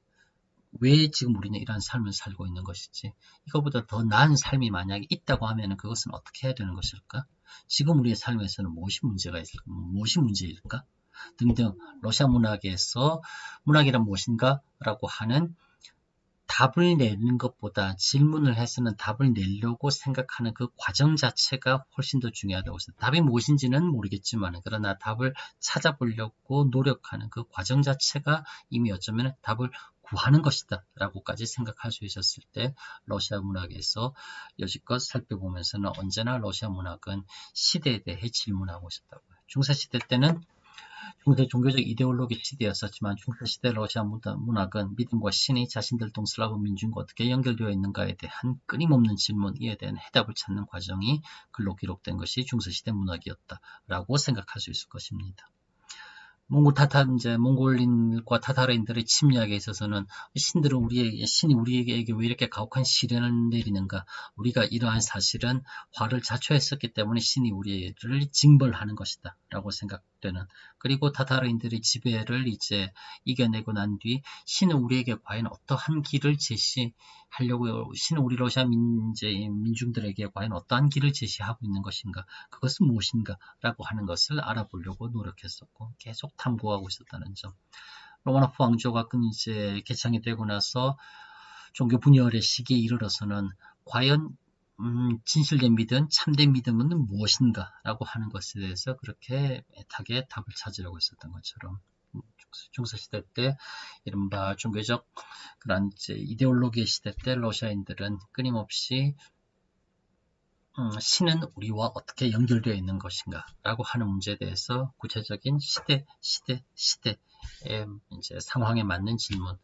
왜 지금 우리는 이런 삶을 살고 있는 것이지? 이거보다 더 나은 삶이 만약에 있다고 하면 그것은 어떻게 해야 되는 것일까? 지금 우리의 삶에서는 무엇이 문제가 있을까? 무엇이 문제일까? 등등 러시아 문학에서 문학이란 무엇인가? 라고 하는 답을 내는 것보다 질문을 해서는 답을 내려고 생각하는 그 과정 자체가 훨씬 더 중요하다고 생각합니다. 답이 무엇인지는 모르겠지만 그러나 답을 찾아보려고 노력하는 그 과정 자체가 이미 어쩌면 답을 구하는 것이다 라고까지 생각할 수 있었을 때 러시아 문학에서 여지껏 살펴보면서는 언제나 러시아 문학은 시대에 대해 질문하고 있었다고요. 중세시대 때는 중세 종교적 이데올로기 시대였었지만 중세시대 러시아 문학은 믿음과 신이 자신들 동슬라브 민중과 어떻게 연결되어 있는가에 대한 끊임없는 질문, 이에 대한 해답을 찾는 과정이 글로 기록된 것이 중세시대 문학이었다라고 생각할 수 있을 것입니다. 몽골인과 타타르인들의 침략에 있어서는 신이 우리에게 왜 이렇게 가혹한 시련을 내리는가? 우리가 이러한 사실은 화를 자초했었기 때문에 신이 우리를 징벌하는 것이다. 라고 생각되는. 그리고 타타르인들의 지배를 이제 이겨내고 난 뒤 신은 우리에게 과연 어떠한 길을 제시하려고, 신은 우리 러시아 민중들에게 과연 어떠한 길을 제시하고 있는 것인가? 그것은 무엇인가? 라고 하는 것을 알아보려고 노력했었고 계속 탐구하고 있었다는 점. 로마노프 왕조가 이제 개창이 되고 나서 종교 분열의 시기에 이르러서는 과연 진실된 믿음, 참된 믿음은 무엇인가? 라고 하는 것에 대해서 그렇게 애타게 답을 찾으려고 했었던 것처럼 중세시대 때 이른바 종교적 그런 이제 이데올로기의 시대 때 러시아인들은 끊임없이 신은 우리와 어떻게 연결되어 있는 것인가 라고 하는 문제에 대해서 구체적인 시대의 이제 상황에 맞는 질문을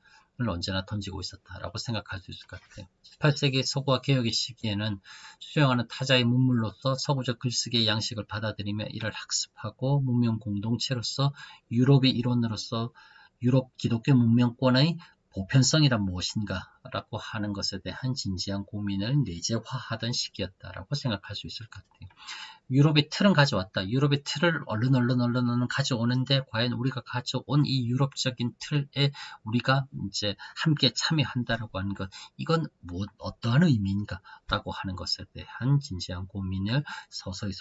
언제나 던지고 있었다라고 생각할 수 있을 것 같아요. 18세기 서구화 개혁의 시기에는 수용하는 타자의 문물로서 서구적 글쓰기의 양식을 받아들이며 이를 학습하고 문명 공동체로서 유럽의 일원으로서 유럽 기독교 문명권의 보편성이란 무엇인가 라고 하는 것에 대한 진지한 고민을 내재화하던 시기였다라고 생각할 수 있을 것 같아요. 유럽의 틀은 가져왔다. 유럽의 틀을 얼른 가져오는데 과연 우리가 가져온 이 유럽적인 틀에 우리가 이제 함께 참여한다라고 하는 것, 이건 어떠한 의미인가 라고 하는 것에 대한 진지한 고민을 서서히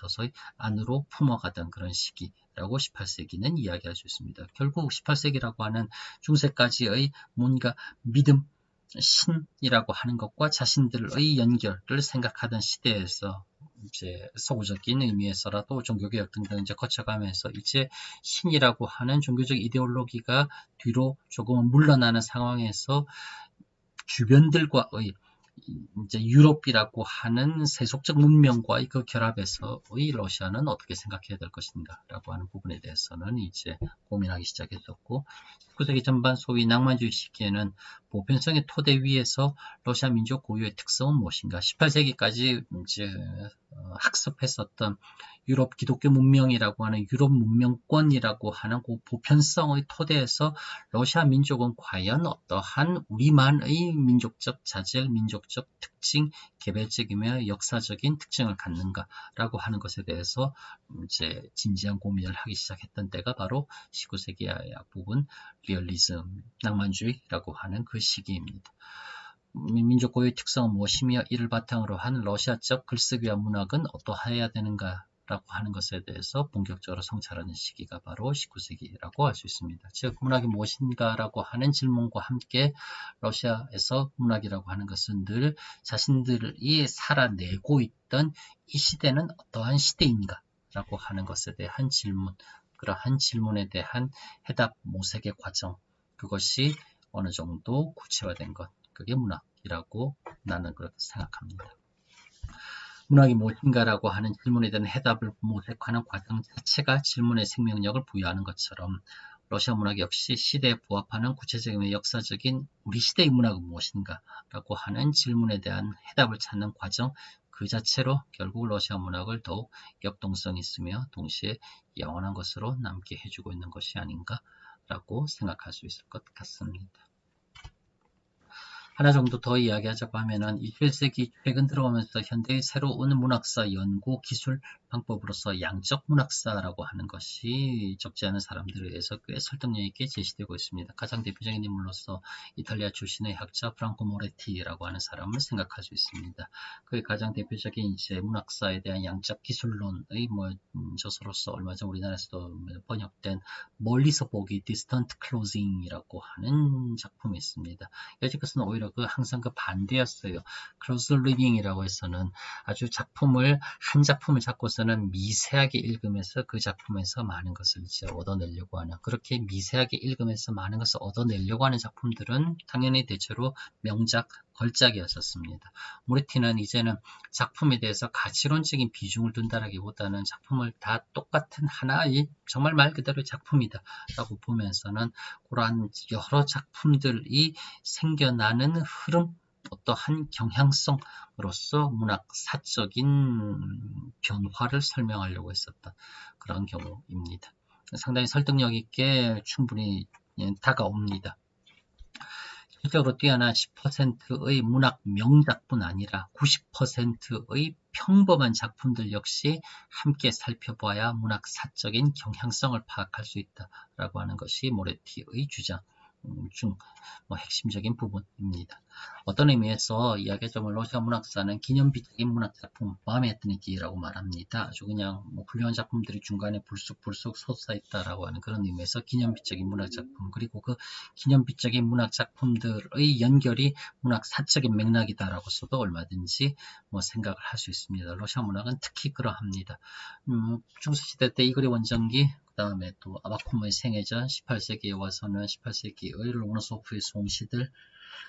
안으로 품어가던 그런 시기라고 18세기는 이야기할 수 있습니다. 결국 18세기라고 하는 중세까지의 뭔가 믿음, 신이라고 하는 것과 자신들의 연결을 생각하던 시대에서 이제 서구적인 의미에서라도 종교개혁 등등 이제 거쳐가면서 이제 신이라고 하는 종교적 이데올로기가 뒤로 조금 물러나는 상황에서 주변들과의 이제 유럽이라고 하는 세속적 문명과의 그 결합에서의 러시아는 어떻게 생각해야 될 것인가라고 하는 부분에 대해서는 이제 고민하기 시작했었고 19세기 전반 소위 낭만주의 시기에는 보편성의 토대 위에서 러시아 민족 고유의 특성은 무엇인가? 18세기까지 이제 학습했었던 유럽 기독교 문명이라고 하는 유럽 문명권이라고 하는 그 보편성의 토대에서 러시아 민족은 과연 어떠한 우리만의 민족적 자질, 민족적 특징, 개별적이며 역사적인 특징을 갖는가라고 하는 것에 대해서 이제 진지한 고민을 하기 시작했던 때가 바로 19세기 앞부분 리얼리즘, 낭만주의라고 하는 그 시기입니다. 민족 고유의 특성은 무엇이며 이를 바탕으로 한 러시아적 글쓰기와 문학은 어떠해야 되는가 라고 하는 것에 대해서 본격적으로 성찰하는 시기가 바로 19세기라고 할 수 있습니다. 즉 문학이 무엇인가 라고 하는 질문과 함께 러시아에서 문학이라고 하는 것은 늘 자신들이 살아내고 있던 이 시대는 어떠한 시대인가 라고 하는 것에 대한 질문, 그러한 질문에 대한 해답 모색의 과정, 그것이 어느 정도 구체화된 것, 그게 문학이라고 나는 그렇게 생각합니다. 문학이 무엇인가라고 하는 질문에 대한 해답을 모색하는 과정 자체가 질문의 생명력을 부여하는 것처럼 러시아 문학 역시 시대에 부합하는 구체적이며 역사적인 우리 시대의 문학은 무엇인가라고 하는 질문에 대한 해답을 찾는 과정 그 자체로 결국 러시아 문학을 더욱 역동성 있으며 동시에 영원한 것으로 남게 해주고 있는 것이 아닌가라고 생각할 수 있을 것 같습니다. 하나 정도 더 이야기하자고 하면은 21세기 최근 들어오면서 현대의 새로운 문학사 연구 기술 방법으로서 양적 문학사라고 하는 것이 적지 않은 사람들에 의해서 꽤 설득력 있게 제시되고 있습니다. 가장 대표적인 인물로서 이탈리아 출신의 학자 프랑코 모레티라고 하는 사람을 생각할 수 있습니다. 그의 가장 대표적인 이제 문학사에 대한 양적 기술론의 저서로서 얼마 전 우리나라에서도 번역된 멀리서 보기 distant closing이라고 하는 작품이 있습니다. 여지 것은 오히려 항상 그 반대였어요. close reading이라고 해서는 아주 한 작품을 잡고서는 미세하게 읽으면서 그 작품에서 많은 것을 이제 얻어내려고 하는, 그렇게 미세하게 읽으면서 많은 것을 얻어내려고 하는 작품들은 당연히 대체로 명작, 걸작이었었습니다. 모레티는 이제는 작품에 대해서 가치론적인 비중을 둔다라기보다는 작품을 다 똑같은 하나의 정말 말 그대로 작품이다 라고 보면서는 그러한 여러 작품들이 생겨나는 흐름, 어떠한 경향성으로서 문학사적인 변화를 설명하려고 했었던 그런 경우입니다. 상당히 설득력 있게 충분히 다가옵니다. 실적으로 뛰어난 10%의 문학 명작뿐 아니라 90%의 평범한 작품들 역시 함께 살펴봐야 문학사적인 경향성을 파악할 수 있다라고 하는 것이 모레티의 주장 중 핵심적인 부분입니다. 어떤 의미에서 이야기하자면 러시아 문학사는 기념비적인 문학작품, 마음에 드는 기라고 말합니다. 아주 그냥 훌륭한 작품들이 중간에 불쑥불쑥 솟아있다라고 하는 그런 의미에서 기념비적인 문학작품, 그리고 그 기념비적인 문학작품들의 연결이 문학사적인 맥락이다라고서도 얼마든지 생각을 할 수 있습니다. 러시아 문학은 특히 그러합니다. 중세시대 때 이글의 원정기, 그 다음에 또 아바코모의 생애전, 18세기에 와서는 18세기의 로마노소프의 송시들,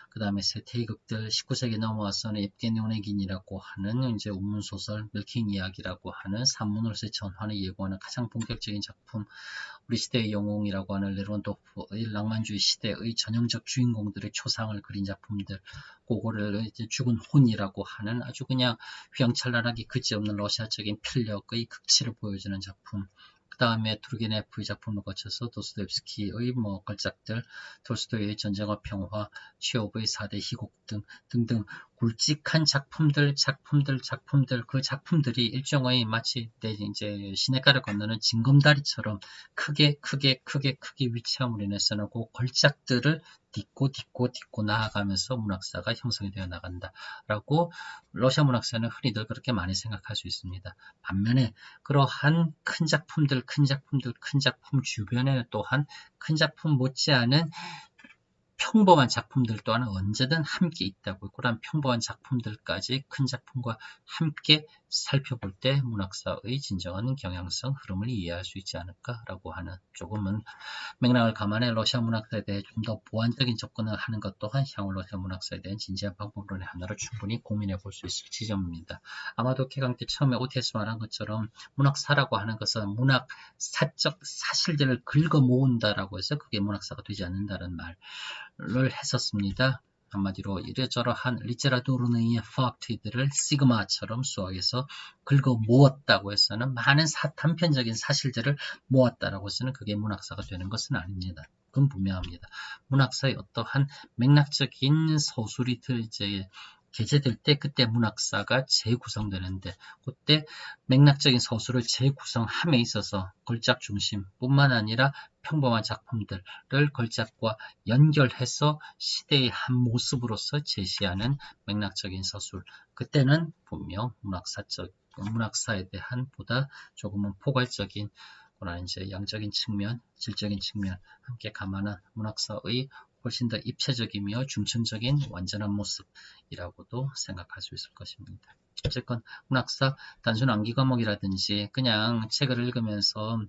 그 다음에 세태이극들, 19세기 넘어와서는 ев게니 오네긴이라고 하는 이제 운문소설, 밀킹 이야기라고 하는 산문으로서의 전환을 예고하는 가장 본격적인 작품, 우리 시대의 영웅이라고 하는 레론도프의 낭만주의 시대의 전형적 주인공들의 초상을 그린 작품들, 그거를 이제 죽은 혼이라고 하는 아주 그냥 휘황찬란하게 그지없는 러시아적인 필력의 극치를 보여주는 작품, 그 다음에 투르게네프의 작품을 거쳐서 도스토옙스키의 걸작들, 톨스토이의 전쟁과 평화, 취업의 4대 희곡 등등 굵직한 작품들, 그 작품들이 일종의 마치 이제 시냇가를 건너는 징검다리처럼 크게 위치함으로 인해서는 그 걸작들을 딛고 나아가면서 문학사가 형성이 되어 나간다라고 러시아 문학사는 흔히들 그렇게 많이 생각할 수 있습니다. 반면에 그러한 큰 작품 주변에 또한 큰 작품 못지않은 평범한 작품들 또한 언제든 함께 있다고, 그런 평범한 작품들까지 큰 작품과 함께 살펴볼 때 문학사의 진정한 경향성, 흐름을 이해할 수 있지 않을까라고 하는, 조금은 맥락을 감안해 러시아 문학사에 대해 좀 더 보완적인 접근을 하는 것 또한 향후 러시아 문학사에 대한 진지한 방법론의 하나로 충분히 고민해 볼 수 있을 지점입니다. 아마도 개강 때 처음에 OTS 말한 것처럼 문학사라고 하는 것은 문학사적 사실들을 긁어 모은다라고 해서 그게 문학사가 되지 않는다는 말을 했었습니다. 한마디로 이래저래한 리테라투르의 팍트들을 시그마처럼 수학에서 긁어 모았다고 해서는 많은 단편적인 사실들을 모았다라고 해서는 그게 문학사가 되는 것은 아닙니다. 그건 분명합니다. 문학사의 어떠한 맥락적인 서술이 이제 게재될 때 그때 문학사가 재구성되는데, 그때 맥락적인 서술을 재구성함에 있어서 걸작 중심뿐만 아니라 평범한 작품들을 걸작과 연결해서 시대의 한 모습으로서 제시하는 맥락적인 서술, 그때는 분명 문학사에 대한 보다 조금은 포괄적인 그런 이제 양적인 측면, 질적인 측면 함께 감안한 문학사의 훨씬 더 입체적이며 중천적인 완전한 모습이라고도 생각할 수 있을 것입니다. 어쨌건 문학사 단순 암기 과목이라든지 그냥 책을 읽으면서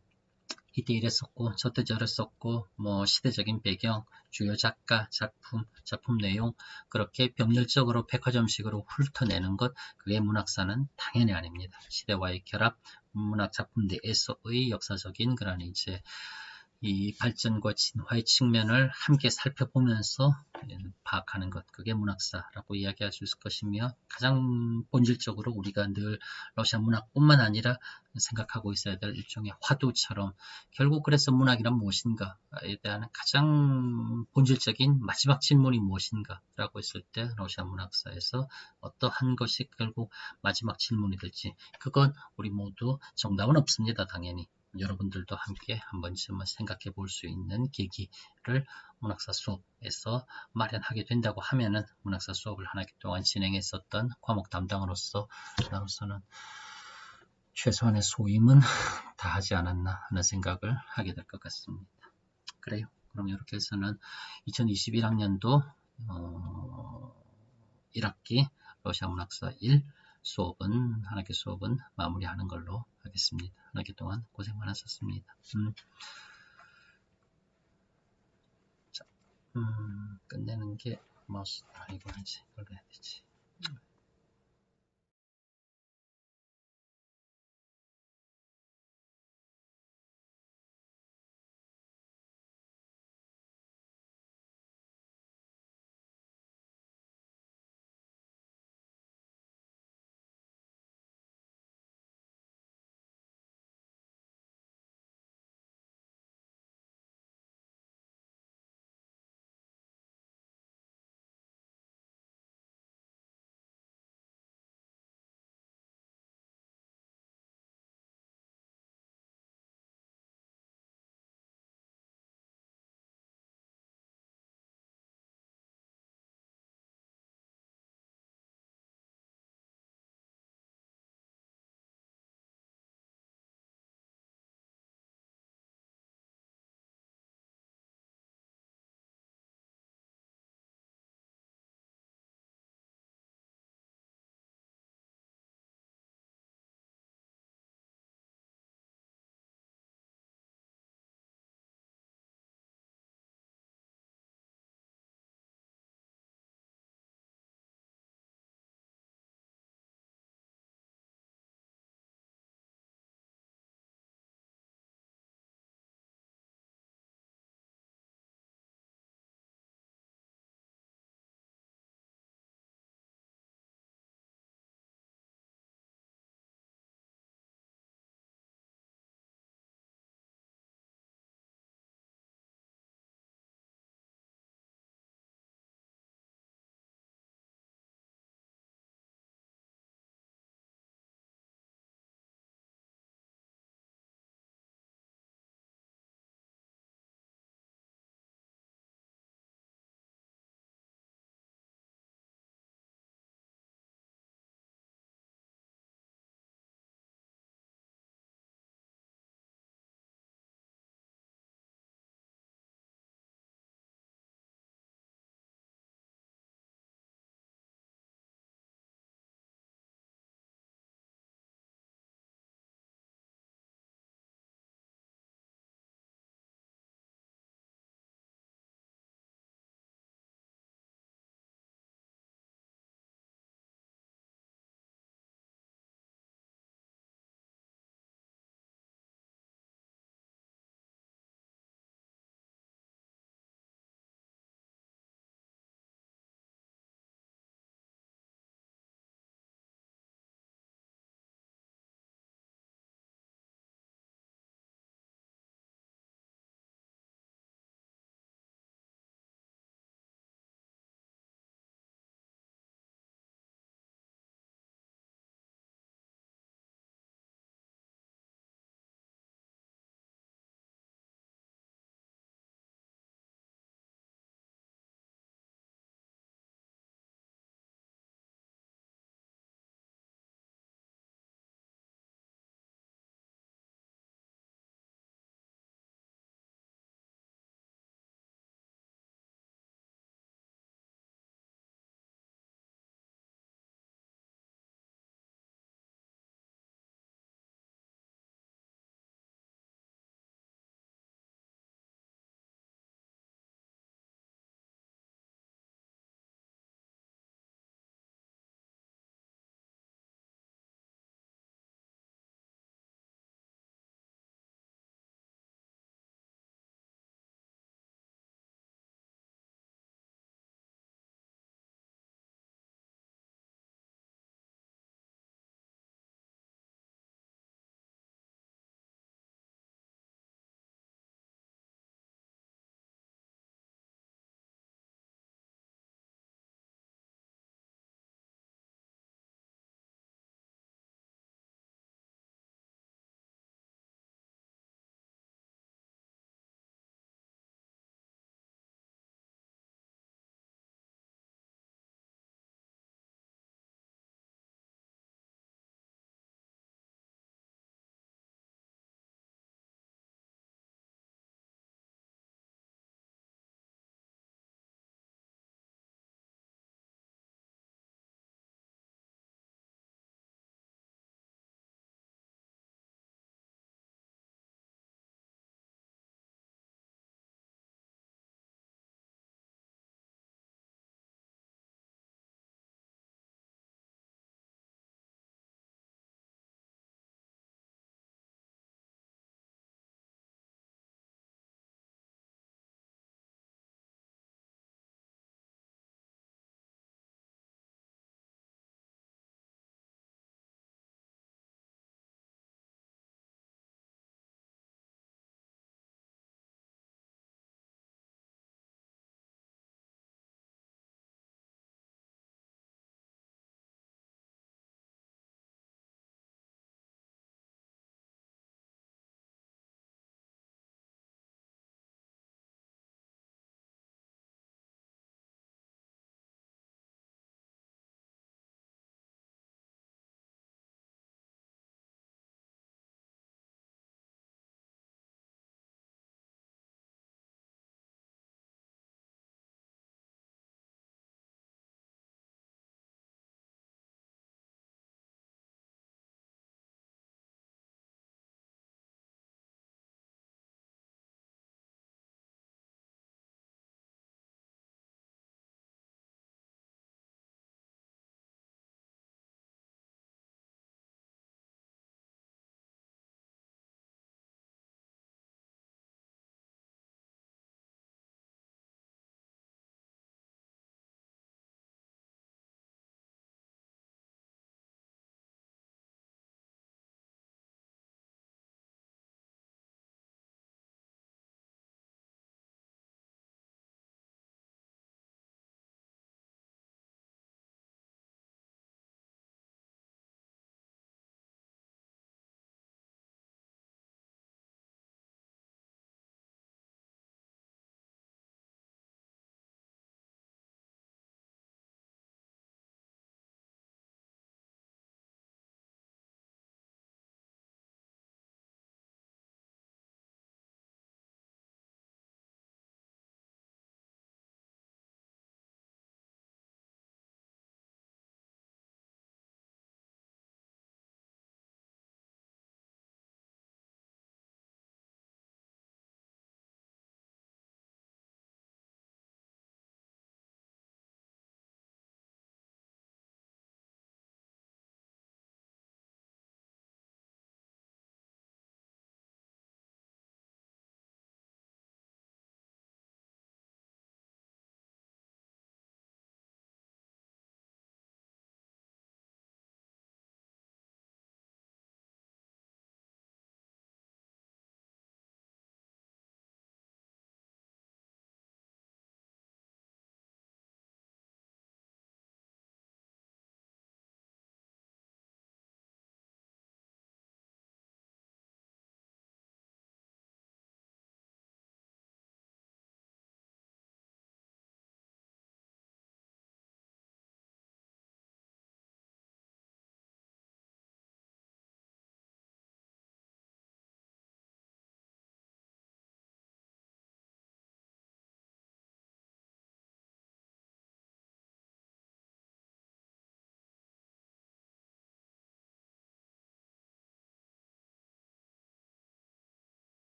이때 이랬었고 저때 저랬었고 시대적인 배경, 주요 작가, 작품 내용 그렇게 병렬적으로 백화점식으로 훑어내는 것, 그게 문학사는 당연히 아닙니다. 시대와의 결합, 문학 작품 내에서의 역사적인 그런 이제 이 발전과 진화의 측면을 함께 살펴보면서 파악하는 것, 그게 문학사라고 이야기할 수 있을 것이며, 가장 본질적으로 우리가 늘 러시아 문학뿐만 아니라 생각하고 있어야 될 일종의 화두처럼, 결국 그래서 문학이란 무엇인가에 대한 가장 본질적인 마지막 질문이 무엇인가 라고 했을 때 러시아 문학사에서 어떠한 것이 결국 마지막 질문이 될지, 그건 우리 모두 정답은 없습니다. 당연히 여러분들도 함께 한 번쯤은 생각해 볼 수 있는 계기를 문학사 수업에서 마련하게 된다고 하면은, 문학사 수업을 한 학기 동안 진행했었던 과목 담당으로서 나로서는 최소한의 소임은 다 하지 않았나 하는 생각을 하게 될 것 같습니다. 그래요. 그럼 이렇게 해서는 2021학년도 1학기 러시아 문학사 1 수업은, 한 학기 수업은 마무리하는 걸로 하겠습니다. 한 학기 동안 고생 많으셨습니다. 자, 끝내는 게 마우스, 이거 하지, 이걸 해야 되지.